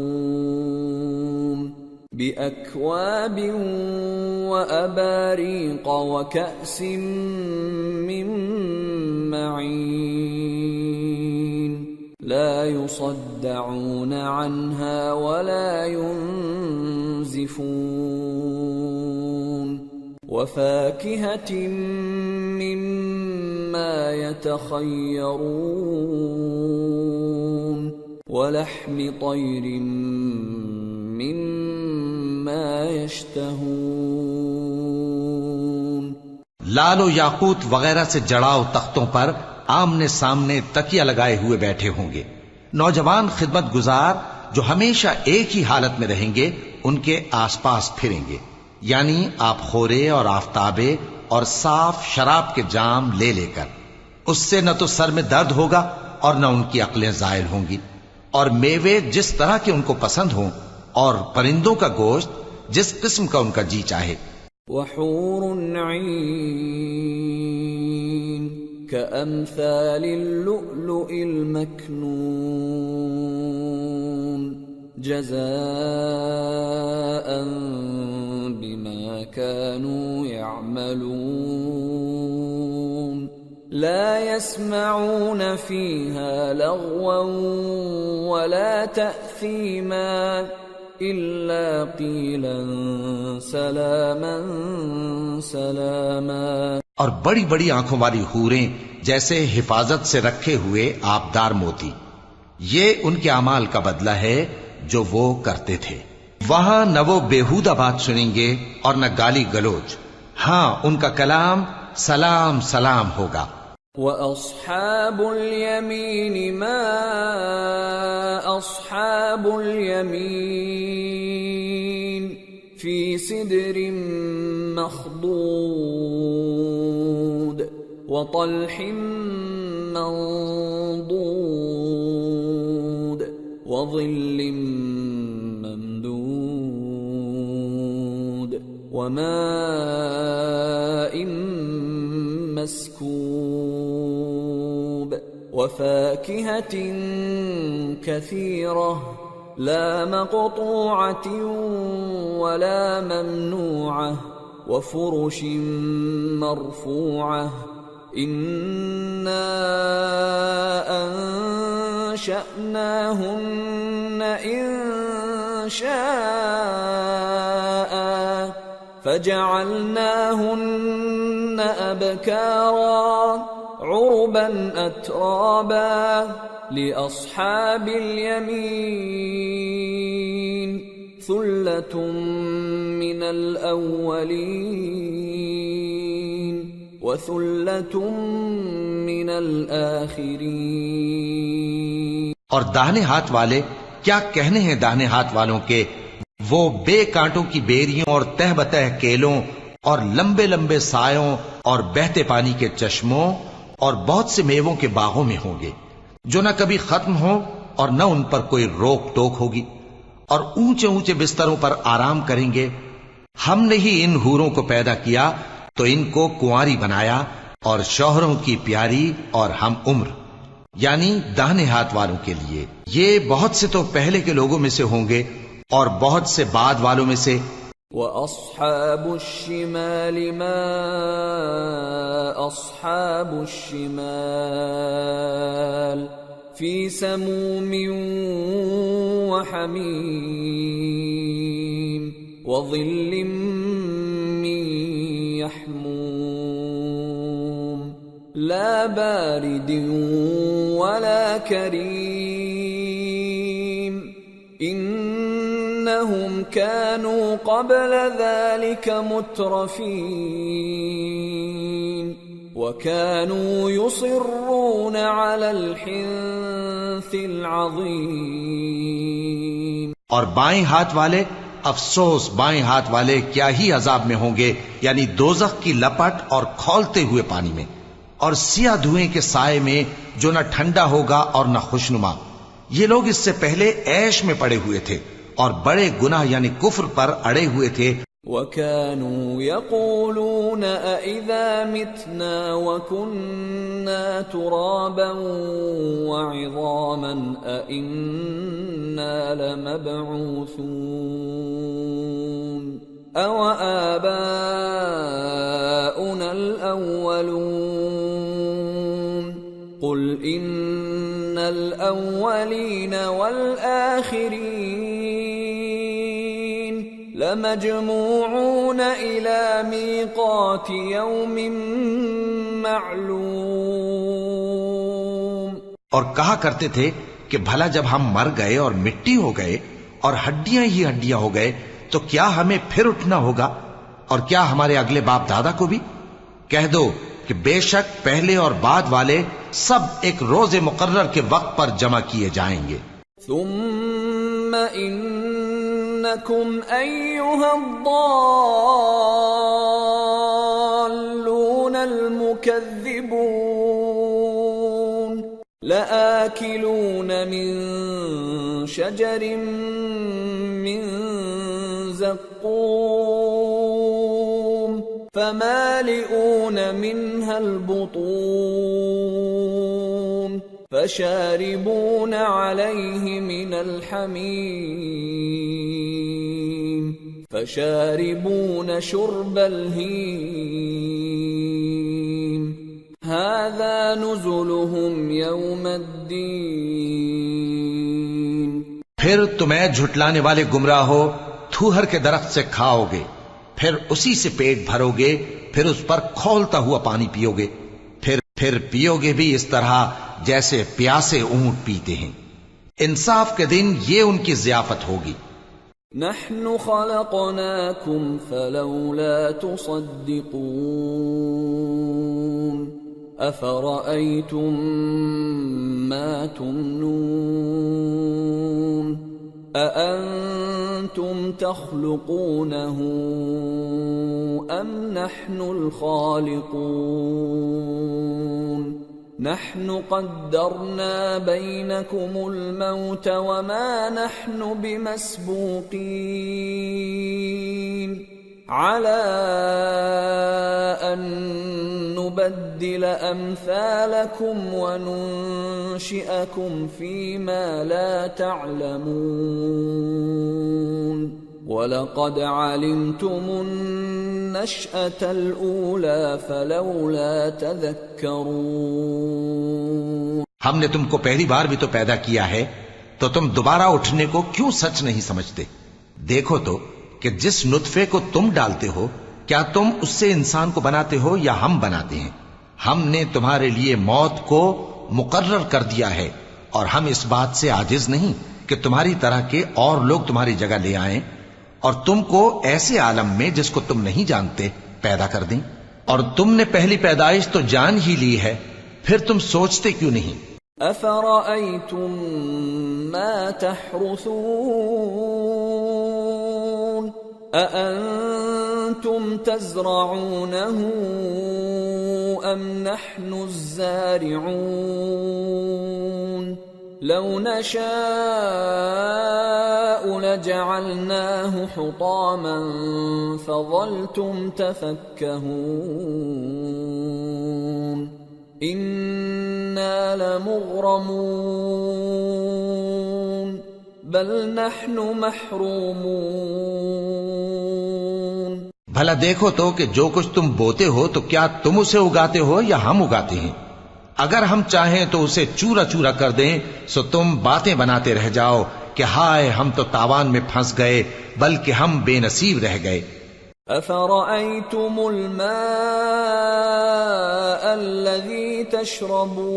بأكواب وأباريق وكأس من معين لا يصدعون عنها ولا ينزفون وفاكهة مما يتخيرون ولحم طير مما يشتهون۔ لال و یاقوت وغیرہ سے جڑاؤ تختوں پر آمنے سامنے تکیہ لگائے ہوئے بیٹھے ہوں گے۔ نوجوان خدمت گزار جو ہمیشہ ایک ہی حالت میں رہیں گے ان کے آس پاس پھریں گے، یعنی آپ خورے اور آفتابے اور صاف شراب کے جام لے لے کر۔ اس سے نہ تو سر میں درد ہوگا اور نہ ان کی عقلیں زائل ہوں گی، اور میوے جس طرح کے ان کو پسند ہوں، اور پرندوں کا گوشت جس قسم کا ان کا جی چاہے۔ وحور عین كأمثال اللؤلؤ المكنون جزاء بما كانوا يعملون لا يسمعون فيها لغوا ولا تأثيما إلا قيلا سلاما سلاما۔ اور بڑی بڑی آنکھوں والی حوریں جیسے حفاظت سے رکھے ہوئے آبدار موتی، یہ ان کے اعمال کا بدلہ ہے جو وہ کرتے تھے۔ وہاں نہ وہ بیہودہ بات سنیں گے اور نہ گالی گلوچ، ہاں ان کا کلام سلام سلام ہوگا۔ وَأَصْحَابُ الْيَمِينِ مَا أَصْحَابُ الْيَمِينِ فِي سِدْرٍ مَّخْضُودٍ وَطَلْحٍ مَّنضُودٍ وَظِلٍّ مَّمْدُودٍ وَمَاءٍ مسكوب وفاكهة كثيرة لا مقطوعة ولا ممنوعة وفرش مرفوعة إنا أنشأناهن إنشاء فجعلناهن أبكارا عربا أترابا لأصحاب اليمين ثلة من الأولين وثلة من الآخرين. اور داہنے ہاتھ والے کیا کہنے ہیں داہنے ہاتھ والوں کے، وہ بے کانٹوں کی بیریوں اور تہ بتہ کیلوں اور لمبے لمبے سایوں اور بہتے پانی کے چشموں اور بہت سے میووں کے باغوں میں ہوں گے، جو نہ کبھی ختم ہو اور نہ ان پر کوئی روک ٹوک ہوگی، اور اونچے اونچے بستروں پر آرام کریں گے. ہم نے ہی ان حوروں کو پیدا کیا تو ان کو کنواری بنایا، اور شوہروں کی پیاری اور ہم عمر، یعنی داہنے ہاتھ والوں کے لیے. یہ بہت سے تو پہلے کے لوگوں میں سے ہوں گے اور بہت سے بعد والوں میں سے. وَأَصْحَابُ الشِّمَالِ مَا أَصْحَابُ الشِّمَالِ فِي سَمُومٍ وَحَمِيمٍ وَظِلٍّ مِّن يَحْمُومٍ لَا بَارِدٍ وَلَا كَرِيمٍ إِنَّهُمْ كَانُوا قَبْلَ ذَلِكَ مُتْرَفِينَ وَكَانُوا يُصِرُّونَ عَلَى الْحِنثِ الْعَظِيمِ. اور بائیں ہاتھ والے، افسوس بائیں ہاتھ والے کیا ہی عذاب میں ہوں گے، یعنی دوزخ کی لپٹ اور کھولتے ہوئے پانی میں، اور سیاہ دھوئیں کے سائے میں جو نہ ٹھنڈا ہوگا اور نہ خوشنما. یہ لوگ اس سے پہلے عیش میں پڑے ہوئے تھے اور بڑے گناہ یعنی کفر پر اڑے ہوئے تھے. وَكَانُوا يَقُولُونَ أَإِذَا مِتْنَا وَكُنَّا تُرَابًا وَعِظَامًا أَإِنَّا لَمَبْعُوثُونَ أَوَآبَاؤُنَا الْأَوَّلُونَ قُلْ إِنَّ الْأَوَّلِينَ وَالْآخِرِينَ لَمَجْمُوعُونَ إِلَى مِيقَاتِ يَوْمٍ مَّعْلُومٍ. اور کہا کرتے تھے کہ بھلا جب ہم مر گئے اور مٹی ہو گئے اور ہڈیاں ہی ہڈیاں ہو گئے تو کیا ہمیں پھر اٹھنا ہوگا، اور کیا ہمارے اگلے باپ دادا کو بھی؟ کہہ دو کہ بے شک پہلے اور بعد والے سب ایک روز مقرر کے وقت پر جمع کیے جائیں گے. ثم انکم ایھا الضالون المکذبون لآکلون من شجر من زقوم فمالئون منها البطون فشاربون عليه من الحميم فشاربون شرب الهيم هذا نزلهم يوم الدين. پھر تمہیں جھٹلانے والے گمراہ ہو تھوہر کے درخت سے کھاؤ گے، پھر اسی سے پیٹ بھرو گے، پھر اس پر کھولتا ہوا پانی پیو گے، پھر پیو گے بھی اس طرح جیسے پیاسے اونٹ پیتے ہیں. انصاف کے دن یہ ان کی ضیافت ہوگی. نحن خلقناكم فلولا تصدقون افرأيتم ما تمنون أأنتم تخلقونه أم نحن الخالقون نحن قدرنا بينكم الموت وما نحن بمسبوقين على أن نبدل أمثالكم وننشئكم فيما لا تعلمون وَلَقَدْ عَلِمْتُمُ النَّشْأَةَ الْأُولَى فَلَوْلَا تَذَكَّرُونَ. ہم نے تم کو پہلی بار بھی تو پیدا کیا ہے، تو تم دوبارہ اٹھنے کو کیوں سچ نہیں سمجھتے؟ دیکھو تو کہ جس نطفے کو تم ڈالتے ہو کیا تم اس سے انسان کو بناتے ہو یا ہم بناتے ہیں؟ ہم نے تمہارے لیے موت کو مقرر کر دیا ہے، اور ہم اس بات سے عاجز نہیں کہ تمہاری طرح کے اور لوگ تمہاری جگہ لے آئیں اور تم کو ایسے عالم میں جس کو تم نہیں جانتے پیدا کر دیں. اور تم نے پہلی پیدائش تو جان ہی لی ہے، پھر تم سوچتے کیوں نہیں؟ أفرأيتم ما تحرثون أأنتم تزرعونه أم نحن الزارعون لو نشاء لجعلناه حطاما فظلتم تفكهون إنا لمغرمون بل نحن محرومون بھلا دیکھو تو کہ جو کچھ تم بوتے ہو تو کیا تم اسے اگاتے ہو یا ہم اگاتے ہیں؟ اگر ہم چاہیں تو اسے چورا چورا کر دیں سو تم باتیں بناتے رہ جاؤ کہ ہائے ہم تو تاوان میں پھنس گئے، بلکہ ہم بے نصیب رہ گئے۔ أفرأيتم الماء الذي تشربون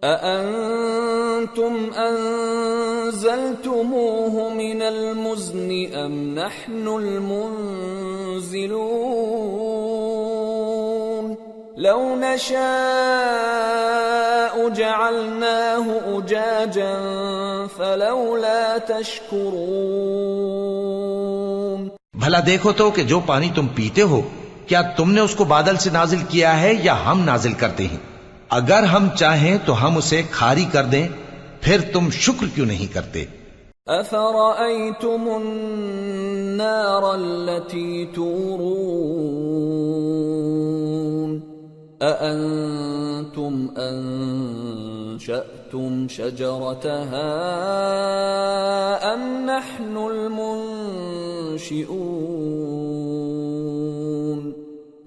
أأنتم أنزلتموه من المزن أم نحن المنزلون لو نشاء جعلناه أجاجا فلولا تشكرون بھلا دیکھو تو کہ جو پانی تم پیتے ہو کیا تم نے اس کو بادل سے نازل کیا ہے یا ہم نازل کرتے ہیں؟ اگر ہم چاہیں تو ہم اسے کھاری کر دیں، پھر تم شکر کیوں نہیں کرتے؟ أفرأيتم النار التي تورون أأنتم أنشأتم شجرتها أم نحن المنشئون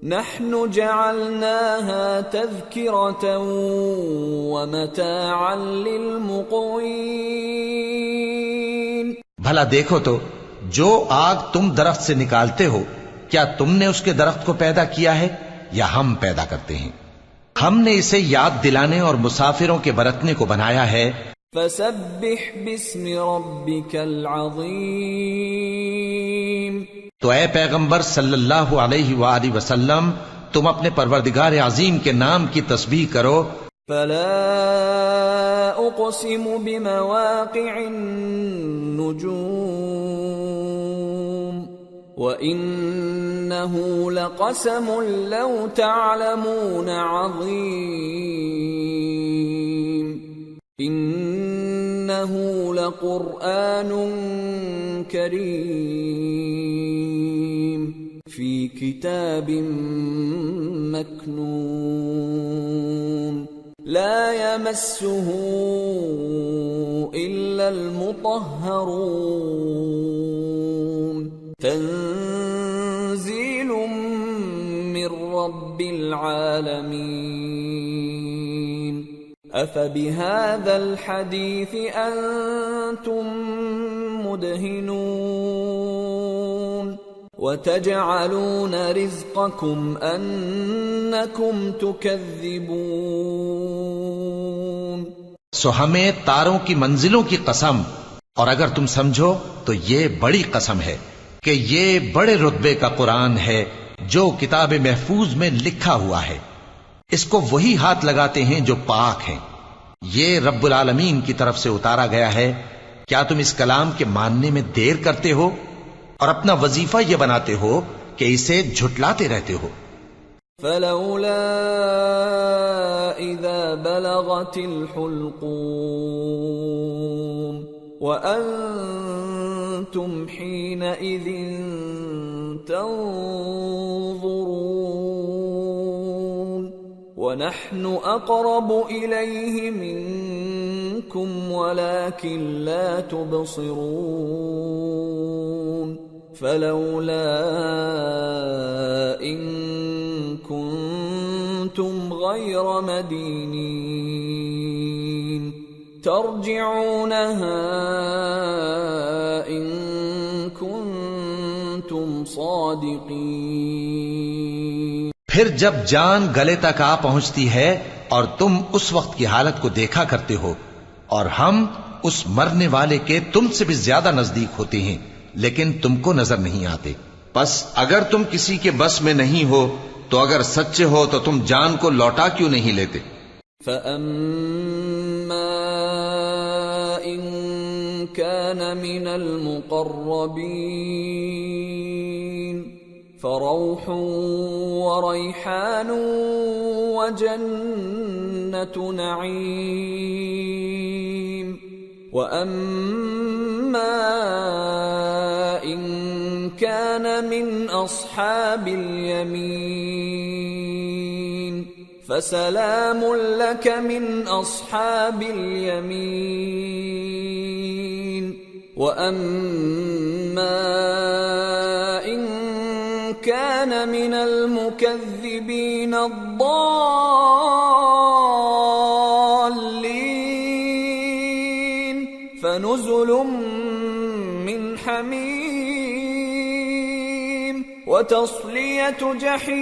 نحن جعلناها تذكرة ومتاعا للمقوين بھلا دیکھو تو جو آگ تم درخت سے نکالتے ہو کیا تم نے اس کے درخت کو پیدا کیا ہے یا ہم پیدا کرتے ہیں؟ ہم نے اسے یاد دلانے اور مسافروں کے برتنے کو بنایا ہے۔ فسبح باسم ربك العظیم، تو اے پیغمبر صلی اللہ علیہ وآلہ وسلم تم اپنے پروردگار عظیم کے نام کی تسبیح کرو۔ فلا اقسم بمواقع النجوم وإنه لقسم لو تعلمون عظيم إنه لقرآن كريم في كتاب مكنون لا يمسه إلا المطهرون تنزيل من رب العالمين أفبهذا الحديث أنتم مدهنون وتجعلون رزقكم أنكم تكذبون سو ہمیں تاروں کی منزلوں کی قسم، اور اگر تم سمجھو تو یہ بڑی قسم ہے کہ یہ بڑے رتبے کا قرآن ہے جو کتاب محفوظ میں لکھا ہوا ہے، اس کو وہی ہاتھ لگاتے ہیں جو پاک ہیں، یہ رب العالمین کی طرف سے اتارا گیا ہے۔ کیا تم اس کلام کے ماننے میں دیر کرتے ہو اور اپنا وظیفہ یہ بناتے ہو کہ اسے جھٹلاتے رہتے ہو؟ فلولا اذا بلغت الحلقوم وأنتم حينئذ تنظرون ونحن أقرب إليه منكم ولكن لا تبصرون فلولا إن كنتم غير مدينين ترجعونها إن كنتم صادقين۔ پھر جب جان گلے تک آ پہنچتی ہے اور تم اس وقت کی حالت کو دیکھا کرتے ہو اور ہم اس مرنے والے کے تم سے بھی زیادہ نزدیک ہوتے ہیں لیکن تم کو نظر نہیں آتے، پس اگر تم کسی کے بس میں نہیں ہو تو اگر سچے ہو تو تم جان کو لوٹا کیوں نہیں لیتے؟ فَأَمَّا إِن كَانَ مِنَ الْمُقَرَّبِينَ فَرَوْحٌ وَرَيْحَانٌ وَجَنَّةُ نَعِيمٍ وَأَمَّا إِن كَانَ مِنْ أَصْحَابِ الْيَمِينِ فَسَلَامٌ لَكَ مِنْ أَصْحَابِ الْيَمِينِ وَأَمَّا إِن كَانَ مِنَ الْمُكَذِّبِينَ الضَّالِّينَ فَنُزُلٌ مِّنْ حَمِيمٍ وَتَصْلِيَةُ جَحِيمٍ۔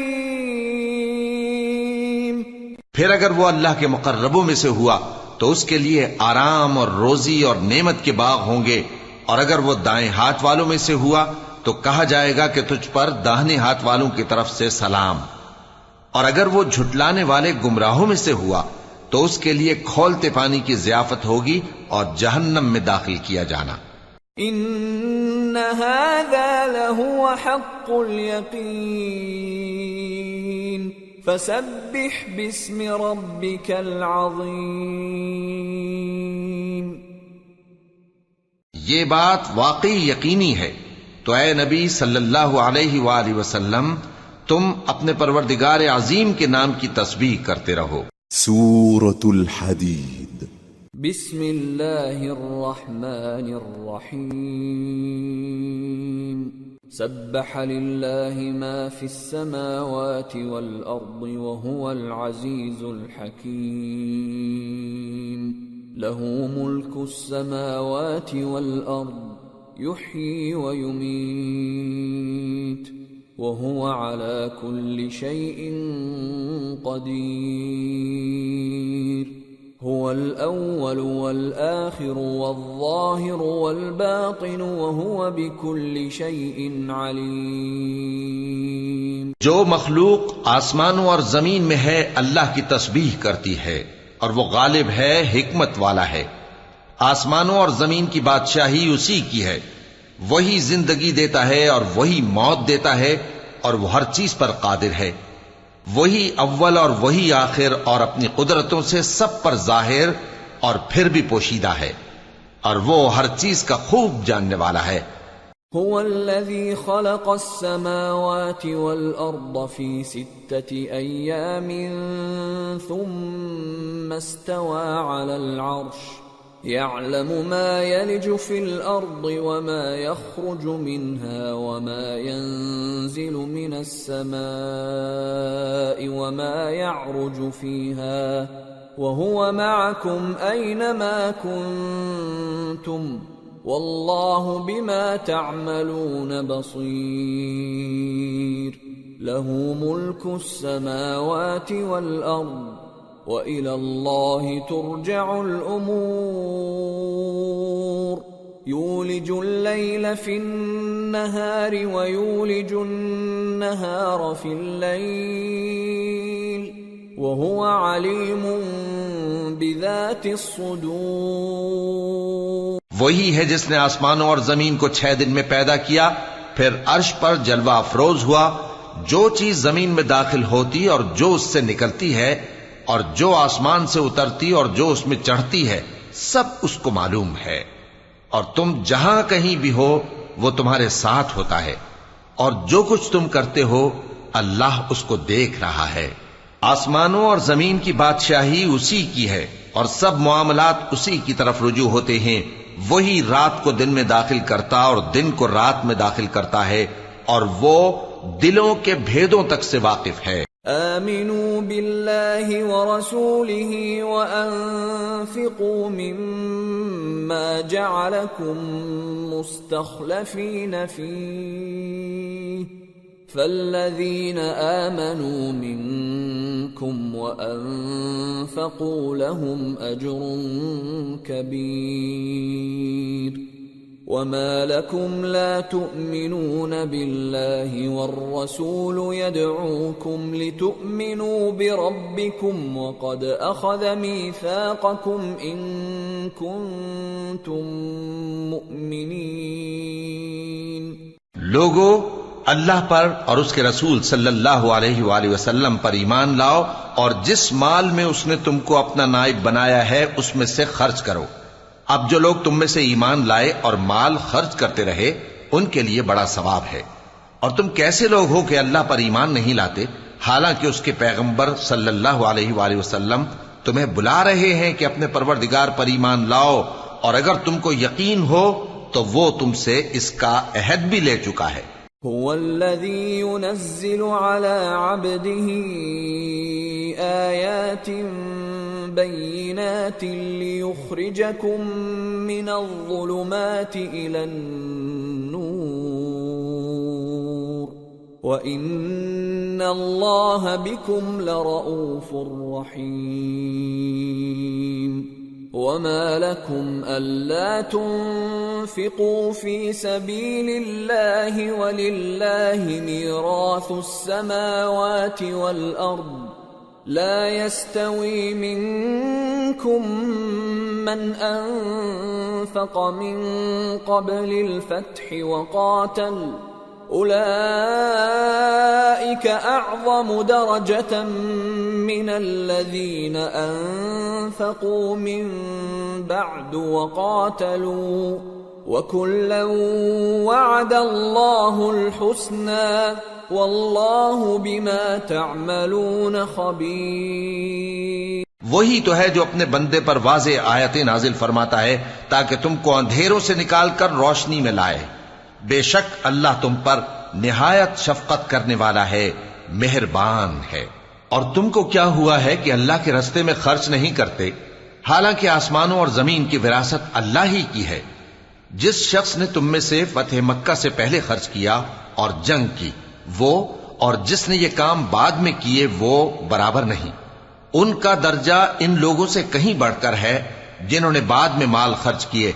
پھر اگر وہ اللہ کے مقربوں میں سے ہوا تو اس کے لیے آرام اور روزی اور نعمت کے باغ ہوں گے، اور اگر وہ دائیں ہاتھ والوں میں سے ہوا تو کہا جائے گا کہ تجھ پر داہنے ہاتھ والوں کی طرف سے سلام، اور اگر وہ جھٹلانے والے گمراہوں میں سے ہوا تو اس کے لیے کھولتے پانی کی ضیافت ہوگی اور جہنم میں داخل کیا جانا۔ ان هذا لهو حق اليقین فسبح باسم ربك العظیم۔ یہ بات واقعی یقینی ہے، تو اے نبی صلی اللہ علیہ وآلہ وسلم تم اپنے پروردگار عظیم کے نام کی تسبیح کرتے رہو۔ سورة الحدید۔ بسم اللہ الرحمن الرحیم۔ سبح للہ ما فی السماوات والارض وهو العزیز الحکیم۔ له ملک السماوات والارض يحيي ويميت وهو على كل شيء قدير۔ هو الأول والآخر والظاهر والباطن وهو بكل شيء عليم۔ جو مخلوق آسمانوں اور زمین میں ہے اللہ کی تسبیح کرتی ہے، اور وہ غالب ہے، حکمت والا ہے۔ آسمانوں اور زمین کی بادشاہی اسی کی ہے، وہی زندگی دیتا ہے اور وہی موت دیتا ہے، اور وہ ہر چیز پر قادر ہے۔ وہی اول اور وہی آخر، اور اپنی قدرتوں سے سب پر ظاہر اور پھر بھی پوشیدہ ہے، اور وہ ہر چیز کا خوب جاننے والا ہے۔ هو الذي خلق السماوات والأرض في 6 أيام ثم استوى على العرش يعلم ما يلج في الأرض وما يخرج منها وما ينزل من السماء وما يعرج فيها وهو معكم أينما كنتم والله بما تعملون بصير۔ له ملك السماوات والأرض وَإِلَى اللَّهِ تُرْجَعُ الْأُمُورُ۔ يُولِجُ اللَّيْلَ فِي النَّهَارِ وَيُولِجُ النَّهَارَ فِي اللَّيْلِ وَهُوَ عَلِيمٌ بِذَاتِ الصُّدُورِ۔ وہی ہے جس نے آسمانوں اور زمین کو 6 دن میں پیدا کیا، پھر عرش پر جلوہ افروز ہوا۔ جو چیز زمین میں داخل ہوتی اور جو اس سے نکلتی ہے، اور جو آسمان سے اترتی اور جو اس میں چڑھتی ہے، سب اس کو معلوم ہے، اور تم جہاں کہیں بھی ہو وہ تمہارے ساتھ ہوتا ہے، اور جو کچھ تم کرتے ہو اللہ اس کو دیکھ رہا ہے۔ آسمانوں اور زمین کی بادشاہی اسی کی ہے، اور سب معاملات اسی کی طرف رجوع ہوتے ہیں۔ وہی رات کو دن میں داخل کرتا اور دن کو رات میں داخل کرتا ہے، اور وہ دلوں کے بھیدوں تک سے واقف ہے۔ آمنوا بالله ورسوله وأنفقوا مما جعلكم مستخلفين فيه فالذين آمنوا منكم وأنفقوا لهم أجر كبير۔ وما لكم لا تؤمنون بالله والرسول يدعوكم لتؤمنوا بربكم وقد أخذ ميثاقكم إن كنتم مؤمنين. لوگو اللہ پر اور اس کے رسول صلی اللہ علیہ وآلہ وسلم پر ایمان لاؤ اور جس مال میں اس نے تم کو اپنا نائب بنایا ہے اس میں سے خرچ کرو. اب جو لوگ تم میں سے ایمان لائے اور مال خرچ کرتے رہے ان کے لیے بڑا ثواب ہے. اور تم کیسے لوگ ہو کہ اللہ پر ایمان نہیں لاتے حالانکہ اس کے پیغمبر صلی اللہ علیہ وآلہ وسلم تمہیں بلا رہے ہیں کہ اپنے پروردگار پر ایمان لاؤ، اور اگر تم کو یقین ہو تو وہ تم سے اس کا عہد بھی لے چکا ہے. هو الذي ينزل على عبده آيات بينات ليخرجكم من الظلمات إلى النور وإن الله بكم لرؤوف رحيم. وما لكم ألا تنفقوا في سبيل الله ولله ميراث السماوات والأرض لا يستوي منكم من أنفق من قبل الفتح وقاتل أولئك أعظم درجة من الذين أنفقوا من بعد وقاتلوا وكلا وعد الله الحسنى والله بما تعملون خبير. وہی تو ہے جو اپنے بندے پر واضح آیتیں نازل فرماتا ہے تاکہ تم کو اندھیروں سے نکال کر روشنی میں لائے. بے شک اللہ تم پر نہایت شفقت کرنے والا ہے، مہربان ہے. اور تم کو کیا ہوا ہے کہ اللہ کے رستے میں خرچ نہیں کرتے حالانکہ آسمانوں اور زمین کی وراثت اللہ ہی کی ہے. جس شخص نے تم میں سے فتح مکہ سے پہلے خرچ کیا اور جنگ کی وہ اور جس نے یہ کام بعد میں کیے وہ برابر نہیں. ان کا درجہ ان لوگوں سے کہیں بڑھ کر ہے جنہوں نے بعد میں مال خرچ کیے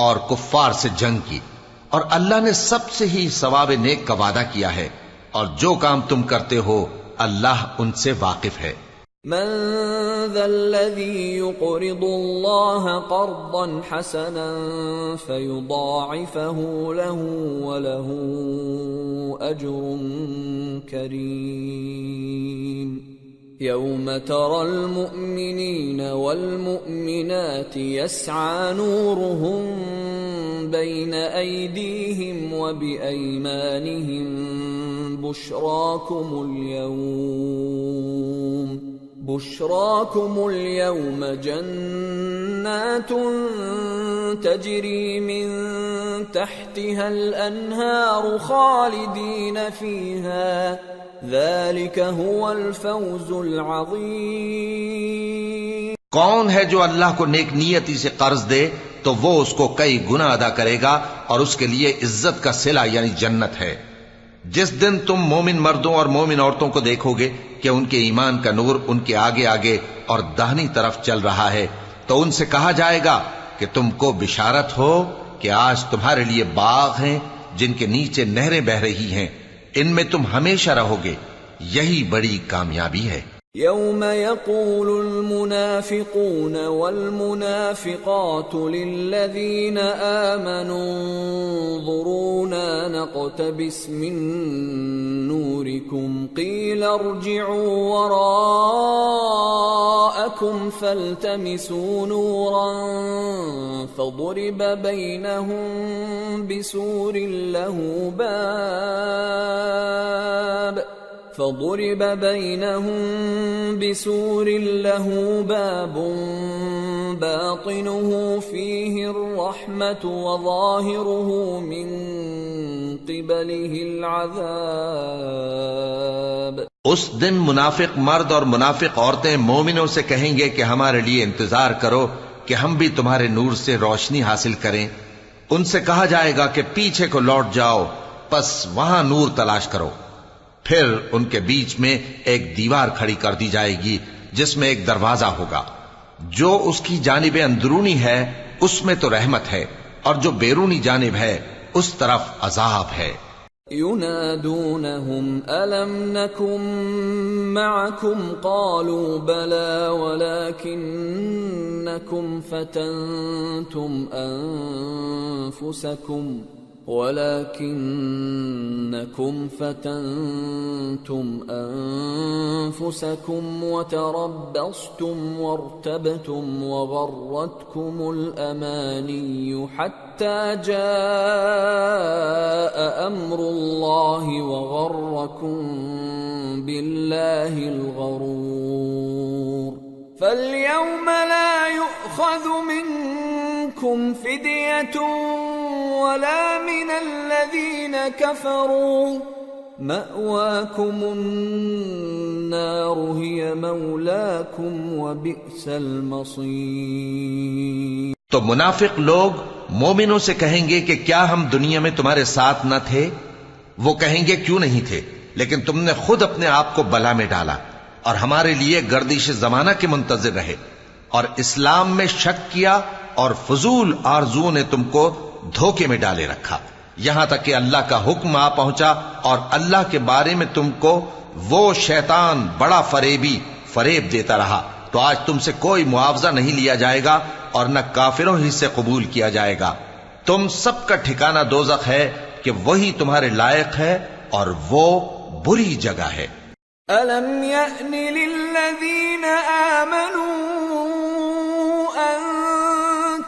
اور کفار سے جنگ کی. اور اللہ نے سب سے ہی ثواب نیک کا وعدہ کیا ہے، اور جو کام تم کرتے ہو اللہ ان سے واقف ہے. من ذا الذي يقرض الله قرضا حسنا فيضاعفه له وله أجر كريم. يوم ترى المؤمنين والمؤمنات يسعى نورهم بين أيديهم وبأيمانهم بشراكم اليوم جنات تجري من تحتها الأنهار خالدين فيها ذلك هو الفوز العظيم. کون ہے جو اللہ کو نیک نیتی سے قرض دے تو وہ اس کو کئی گنا ادا کرے گا اور اس کے لیے عزت کا صلہ یعنی جنت ہے. جس دن تم مومن مردوں اور مومن عورتوں کو دیکھو گے کہ ان کے ایمان کا نور ان کے آگے آگے اور داہنی طرف چل رہا ہے تو ان سے کہا جائے گا کہ تم کو بشارت ہو کہ آج تمہارے لیے باغ ہیں جن کے نیچے نہریں بہ رہی ہیں، ان میں تم ہمیشہ رہو گے، یہی بڑی کامیابی ہے. يوم يقول المنافقون والمنافقات للذين آمنوا انظرونا نقتبس من نوركم قيل ارجعوا وراءكم فالتمسوا نورا فضرب بينهم بسور له باب باطنه فيه الرحمة وظاهره من قبله العذاب. اس دن منافق مرد اور منافق عورتیں مومنوں سے کہیں گے کہ ہمارے لیے انتظار کرو کہ ہم بھی تمہارے نور سے روشنی حاصل کریں. ان سے کہا جائے گا کہ پیچھے کو لوٹ جاؤ، پس وہاں نور تلاش کرو. پھر ان کے بیچ میں ایک دیوار کھڑی کر دی جائے گی جس میں ایک دروازہ ہوگا، جو اس کی جانب اندرونی ہے اس میں تو رحمت ہے اور جو بیرونی جانب ہے اس طرف عذاب ہے۔ ينادونهم ألم نكن معكم قالوا بلى ولكنكم فتنتم أنفسكم وتربصتم وارتبتم وغرتكم الأماني حتى جاء أمر الله وغركم بالله الغرور فاليوم لا يؤخذ منكم فدية ولا من الذين كفروا مأواكم النار هي مولاكم وبئس المصير۔ تو منافق لوگ مومنوں سے کہیں گے کہ کیا ہم دنیا میں تمہارے ساتھ نہ تھے؟ وہ کہیں گے کیوں نہیں تھے، لیکن تم نے خود اپنے آپ کو بلا میں ڈالا اور ہمارے لیے گردش زمانہ کے منتظر رہے اور اسلام میں شک کیا اور فضول آرزوؤں نے تم کو دھوکے میں ڈالے رکھا، یہاں تک کہ اللہ کا حکم آ پہنچا اور اللہ کے بارے میں تم کو وہ شیطان بڑا فریب دیتا رہا، تو آج تم سے کوئی معاوضہ نہیں لیا جائے گا اور نہ کافروں ہی سے قبول کیا جائے گا۔ تم سب کا ٹھکانہ دوزخ ہے کہ وہی تمہارے لائق ہے اور وہ بری جگہ ہے۔ أَلَمْ يَأْنِ لِلَّذِينَ آمَنُوا أَن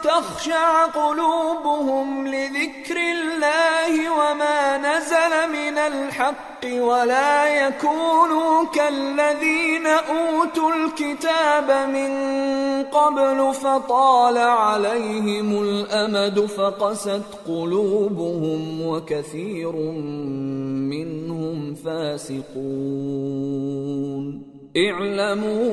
تَخْشَعَ قُلُوبُهُمْ لِذِكْرِ اللَّهِ وَمَا نَزَلَ مِنَ الْحَقِّ وَلَا يَكُونُوا كَالَّذِينَ أُوتُوا الْكِتَابَ مِن قَبْلُ فَطَالَ عَلَيْهِمُ الْأَمَدُ فَقَسَتْ قُلُوبُهُمْ وَكَثِيرٌ مِّنْهُمْ فَاسِقُونَ۔ اعلموا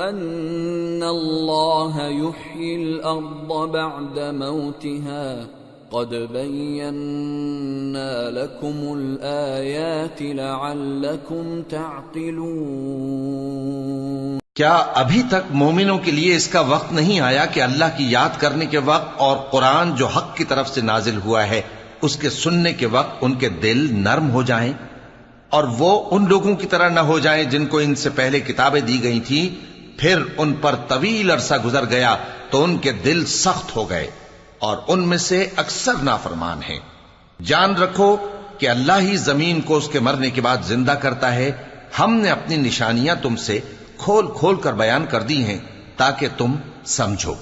ان اللہ یحیی الارض بعد موتها قد بینا لکم الآیات لعلکم تعقلون۔ کیا ابھی تک مومنوں کے لیے اس کا وقت نہیں آیا کہ اللہ کی یاد کرنے کے وقت اور قرآن جو حق کی طرف سے نازل ہوا ہے اس کے سننے کے وقت ان کے دل نرم ہو جائیں اور وہ ان لوگوں کی طرح نہ ہو جائیں جن کو ان سے پہلے کتابیں دی گئی تھیں، پھر ان پر طویل عرصہ گزر گیا تو ان کے دل سخت ہو گئے اور ان میں سے اکثر نافرمان ہیں۔ جان رکھو کہ اللہ ہی زمین کو اس کے مرنے کے بعد زندہ کرتا ہے، ہم نے اپنی نشانیاں تم سے کھول کھول کر بیان کر دی ہیں تاکہ تم سمجھو۔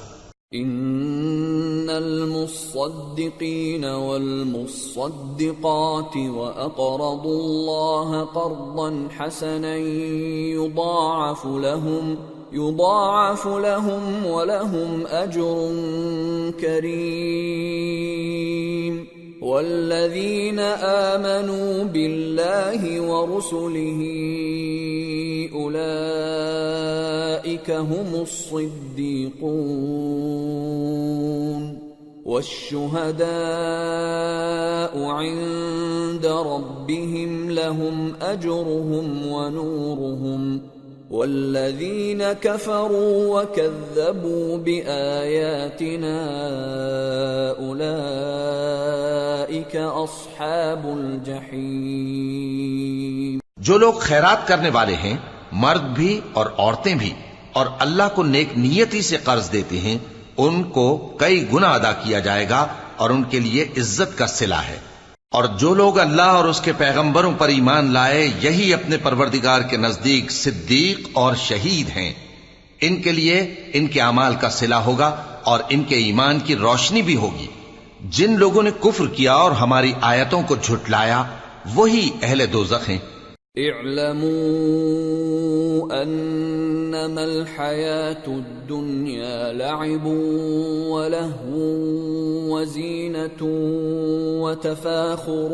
ان المصدقین والمصدقات واقرضوا اللہ قرضا حسنا يضاعف لهم ولهم اجر کریم، والذین آمنوا باللہ ورسلہ اولئک هم الصدیقون والشهداء عند ربهم لهم اجرهم ونورهم، والذین كفروا وكذبوا بآیاتنا اولئک اصحاب الجحیم۔ جو لوگ خیرات کرنے والے ہیں، مرد بھی اور عورتیں بھی، اور اللہ کو نیک نیتی سے قرض دیتے ہیں، ان کو کئی گنا ادا کیا جائے گا اور ان کے لیے عزت کا صلہ ہے۔ اور جو لوگ اللہ اور اس کے پیغمبروں پر ایمان لائے، یہی اپنے پروردگار کے نزدیک صدیق اور شہید ہیں، ان کے لیے ان کے اعمال کا صلہ ہوگا اور ان کے ایمان کی روشنی بھی ہوگی۔ جن لوگوں نے کفر کیا اور ہماری آیتوں کو جھٹلایا وہی اہل دوزخ ہیں۔ اعلموا انما الحیاة الدنیا لعب ولہو وزینة وتفاخر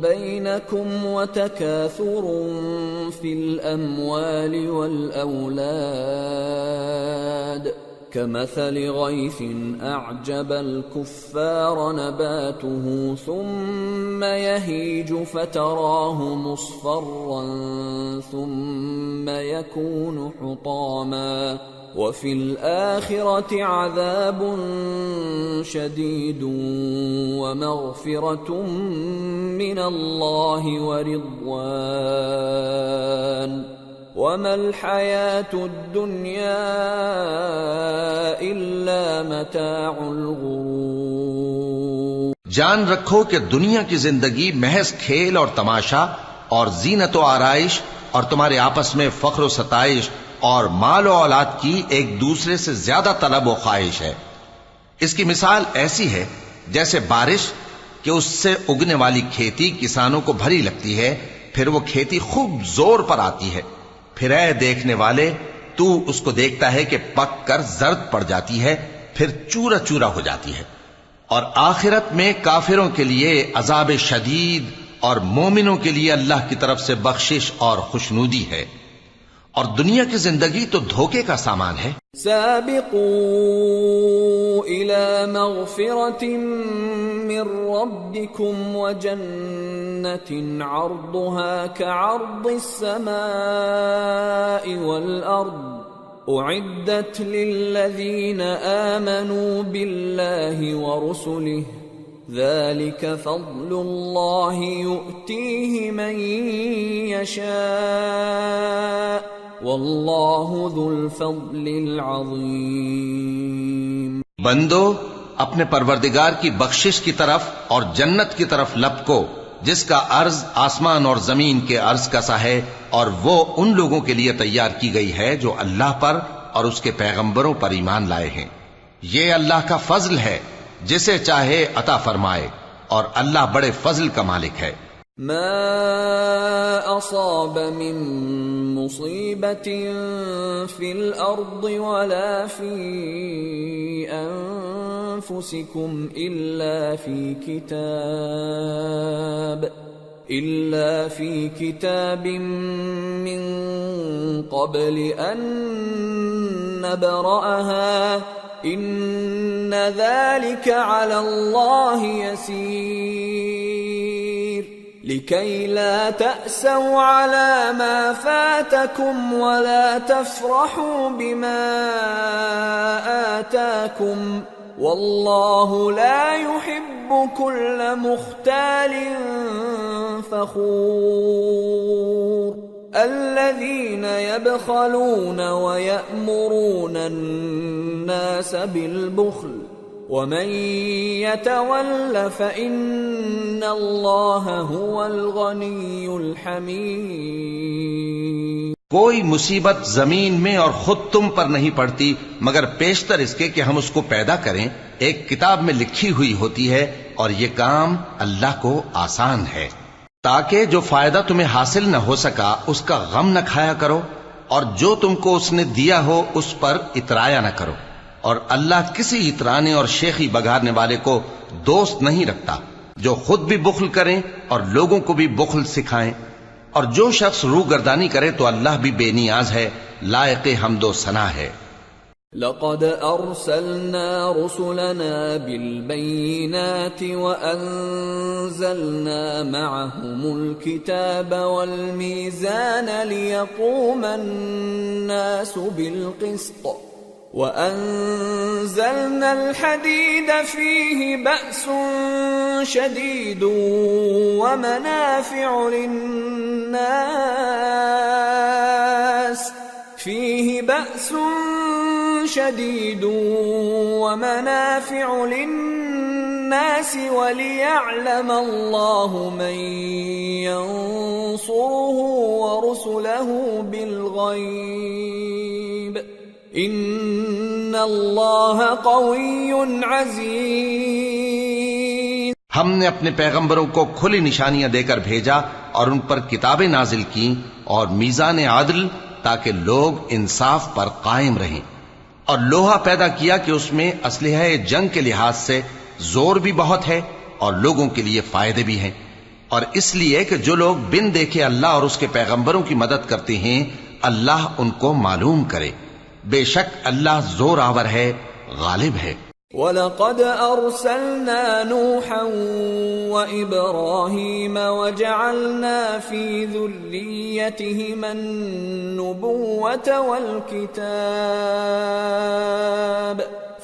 بینکم وتکاثر فی الاموال والاولاد كمثل غيث أعجب الكفار نباته ثم يهيج فتراه مصفرا ثم يكون حطاما وفي الآخرة عذاب شديد ومغفرة من الله ورضوان وما الحياة الدنيا إلا متاع الغرور۔ جان رکھو کہ دنیا کی زندگی محض کھیل اور تماشا اور زینت و آرائش اور تمہارے آپس میں فخر و ستائش اور مال و اولاد کی ایک دوسرے سے زیادہ طلب و خواہش ہے۔ اس کی مثال ایسی ہے جیسے بارش کہ اس سے اگنے والی کھیتی کسانوں کو بھری لگتی ہے، پھر وہ کھیتی خوب زور پر آتی ہے، پھر اے دیکھنے والے تو اس کو دیکھتا ہے کہ پک کر زرد پڑ جاتی ہے، پھر چورا چورا ہو جاتی ہے۔ اور آخرت میں کافروں کے لیے عذاب شدید اور مومنوں کے لیے اللہ کی طرف سے بخشش اور خوشنودی ہے، اور دنیا کی زندگی تو دھوکے کا سامان ہے۔ سابقوا إلى مغفرة من ربكم وجنة عرضها كعرض السماء والأرض أعدت للذين آمنوا بالله ورسله ذلك فضل الله يؤتيه من يشاء واللہ ذو الفضل العظیم۔ بندو اپنے پروردگار کی بخشش کی طرف اور جنت کی طرف لپکو جس کا عرض آسمان اور زمین کے عرض کا سا ہے، اور وہ ان لوگوں کے لیے تیار کی گئی ہے جو اللہ پر اور اس کے پیغمبروں پر ایمان لائے ہیں۔ یہ اللہ کا فضل ہے، جسے چاہے عطا فرمائے، اور اللہ بڑے فضل کا مالک ہے۔ ما اصاب من مصیبت فی الارض ولا فی انفسکم الا فی کتاب من قبل ان نبرأها ان ذلك على الله يسير لكي لا تأسوا على ما فاتكم ولا تفرحوا بما آتاكم والله لا يحب كل مختال فخور الذين يبخلون ويأمرون الناس بالبخل ومن يتول فإن الله هو الغني الحميد۔ کوئی مصیبت زمین میں اور خود تم پر نہیں پڑتی مگر پیشتر اس کے کہ ہم اس کو پیدا کریں، ایک کتاب میں لکھی ہوئی ہوتی ہے، اور یہ کام اللہ کو آسان ہے، تاکہ جو فائدہ تمہیں حاصل نہ ہو سکا اس کا غم نہ کھایا کرو، اور جو تم کو اس نے دیا ہو اس پر اترایا نہ کرو، اور اللہ کسی اترانے اور شیخی بگارنے والے کو دوست نہیں رکھتا۔ جو خود بھی بخل کریں اور لوگوں کو بھی بخل سکھائیں، اور جو شخص روگردانی کرے تو اللہ بھی بے نیاز ہے، لائق حمد و ثنا ہے۔ لقد ارسلنا رسلنا بالبينات وانزلنا معهم الكتاب والميزان ليقوم الناس بالقسط وأنزلنا الحديد فيه بأس شديد ومنافع للناس وليعلم الله من ينصره ورسله بالغيب ان اللہ قوی عزیز۔ ہم نے اپنے پیغمبروں کو کھلی نشانیاں دے کر بھیجا اور ان پر کتابیں نازل کی اور میزان عدل، تاکہ لوگ انصاف پر قائم رہیں، اور لوہا پیدا کیا کہ اس میں اسلحہ جنگ کے لحاظ سے زور بھی بہت ہے اور لوگوں کے لیے فائدے بھی ہیں، اور اس لیے کہ جو لوگ بن دیکھے اللہ اور اس کے پیغمبروں کی مدد کرتے ہیں اللہ ان کو معلوم کرے۔ بے شک اللہ زور آور ہے، غالب ہے۔ وَلَقَدْ أَرْسَلْنَا نُوحًا وَإِبْرَاهِيمَ وَجَعَلْنَا فِي ذُرِّيَّتِهِمَا النُّبُوَّةَ وَالْكِتَابَ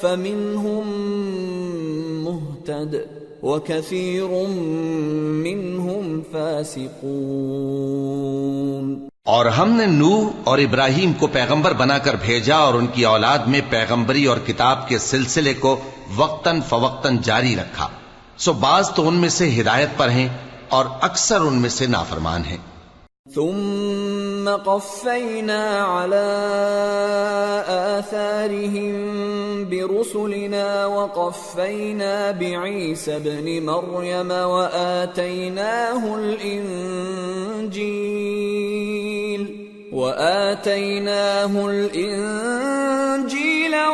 فَمِنْهُمْ مُهْتَدٍ وَكَثِيرٌ مِّنْهُمْ فَاسِقُونَ۔ اور ہم نے نوح اور ابراہیم کو پیغمبر بنا کر بھیجا اور ان کی اولاد میں پیغمبری اور کتاب کے سلسلے کو وقتاً فوقتاً جاری رکھا، سو بعض تو ان میں سے ہدایت پر ہیں اور اکثر ان میں سے نافرمان ہیں۔ ثم قفينا على آثارهم برسلنا وقفينا بعيسى ابن مريم وآتيناه الإنجيل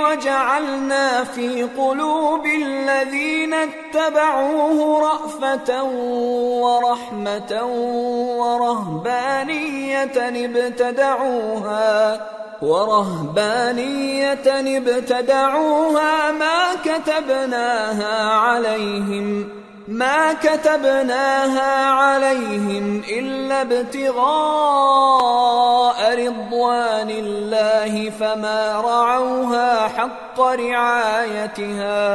وجعلنا في قلوب الذين اتبعوه رأفة ورحمة ورهبانية ابتدعوها ما كتبناها عليهم إلا ابتغاء رضوان الله فما رعوها حق رعايتها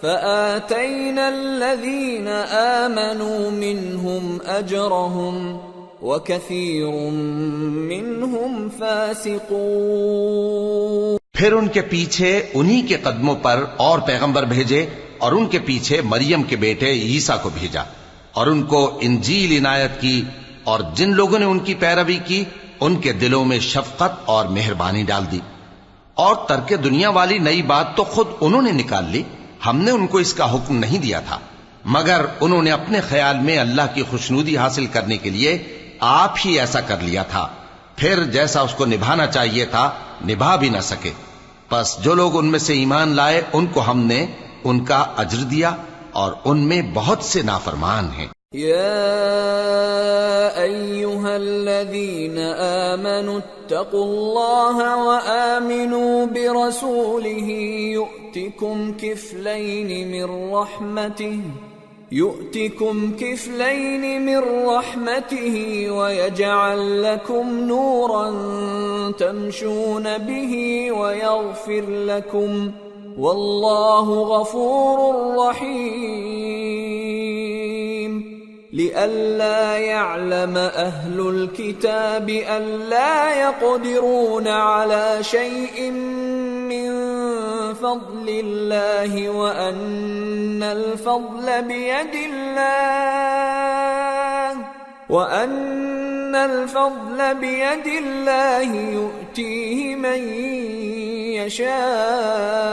فآتينا الذين آمنوا منهم أجرهم وكثير منهم فاسقون۔ پھر ان کے پیچھے انہی کے قدموں پر اور پیغمبر بھیجے اور ان کے پیچھے مریم کے بیٹے عیسیٰ کو بھیجا اور ان کو انجیل عنایت کی، اور جن لوگوں نے ان کی پیروی کی ان کے دلوں میں شفقت اور مہربانی ڈال دی۔ اور ترک دنیا والی نئی بات تو خود انہوں نے نکال لی، ہم نے ان کو اس کا حکم نہیں دیا تھا، مگر انہوں نے اپنے خیال میں اللہ کی خوشنودی حاصل کرنے کے لیے آپ ہی ایسا کر لیا تھا، پھر جیسا اس کو نبھانا چاہیے تھا نبھا بھی نہ سکے۔ پس جو لوگ ان میں سے ایمان لائے ان کو ہم نے ان کا اجر دیا، اور ان میں بہت سے نافرمان ہیں۔ يا أيها الذين آمنوا اتقوا الله وآمنوا برسوله يؤتكم كفلين من رحمته ويجعل لكم نورا تمشون به ويغفر لكم والله غفور رحيم۔ لئلا يعلم أهل الكتاب ألا يقدرون على شيء من فضل الله وأن الفضل بيد الله يؤتيه من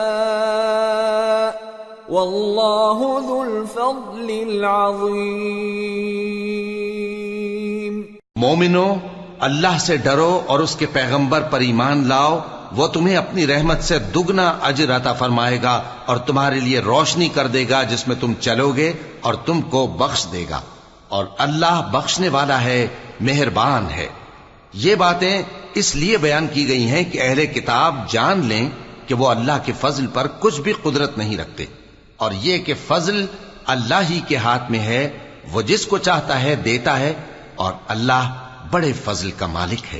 يشاء واللہ ذو الفضل العظیم۔ مومنو، اللہ سے ڈرو اور اس کے پیغمبر پر ایمان لاؤ، وہ تمہیں اپنی رحمت سے دگنا اجر عطا فرمائے گا اور تمہارے لیے روشنی کر دے گا جس میں تم چلو گے اور تم کو بخش دے گا، اور اللہ بخشنے والا ہے، مہربان ہے۔ یہ باتیں اس لیے بیان کی گئی ہیں کہ اہل کتاب جان لیں کہ وہ اللہ کے فضل پر کچھ بھی قدرت نہیں رکھتے، اور یہ کہ فضل اللہ ہی کے ہاتھ میں ہے، وہ جس کو چاہتا ہے دیتا ہے، اور اللہ بڑے فضل کا مالک ہے۔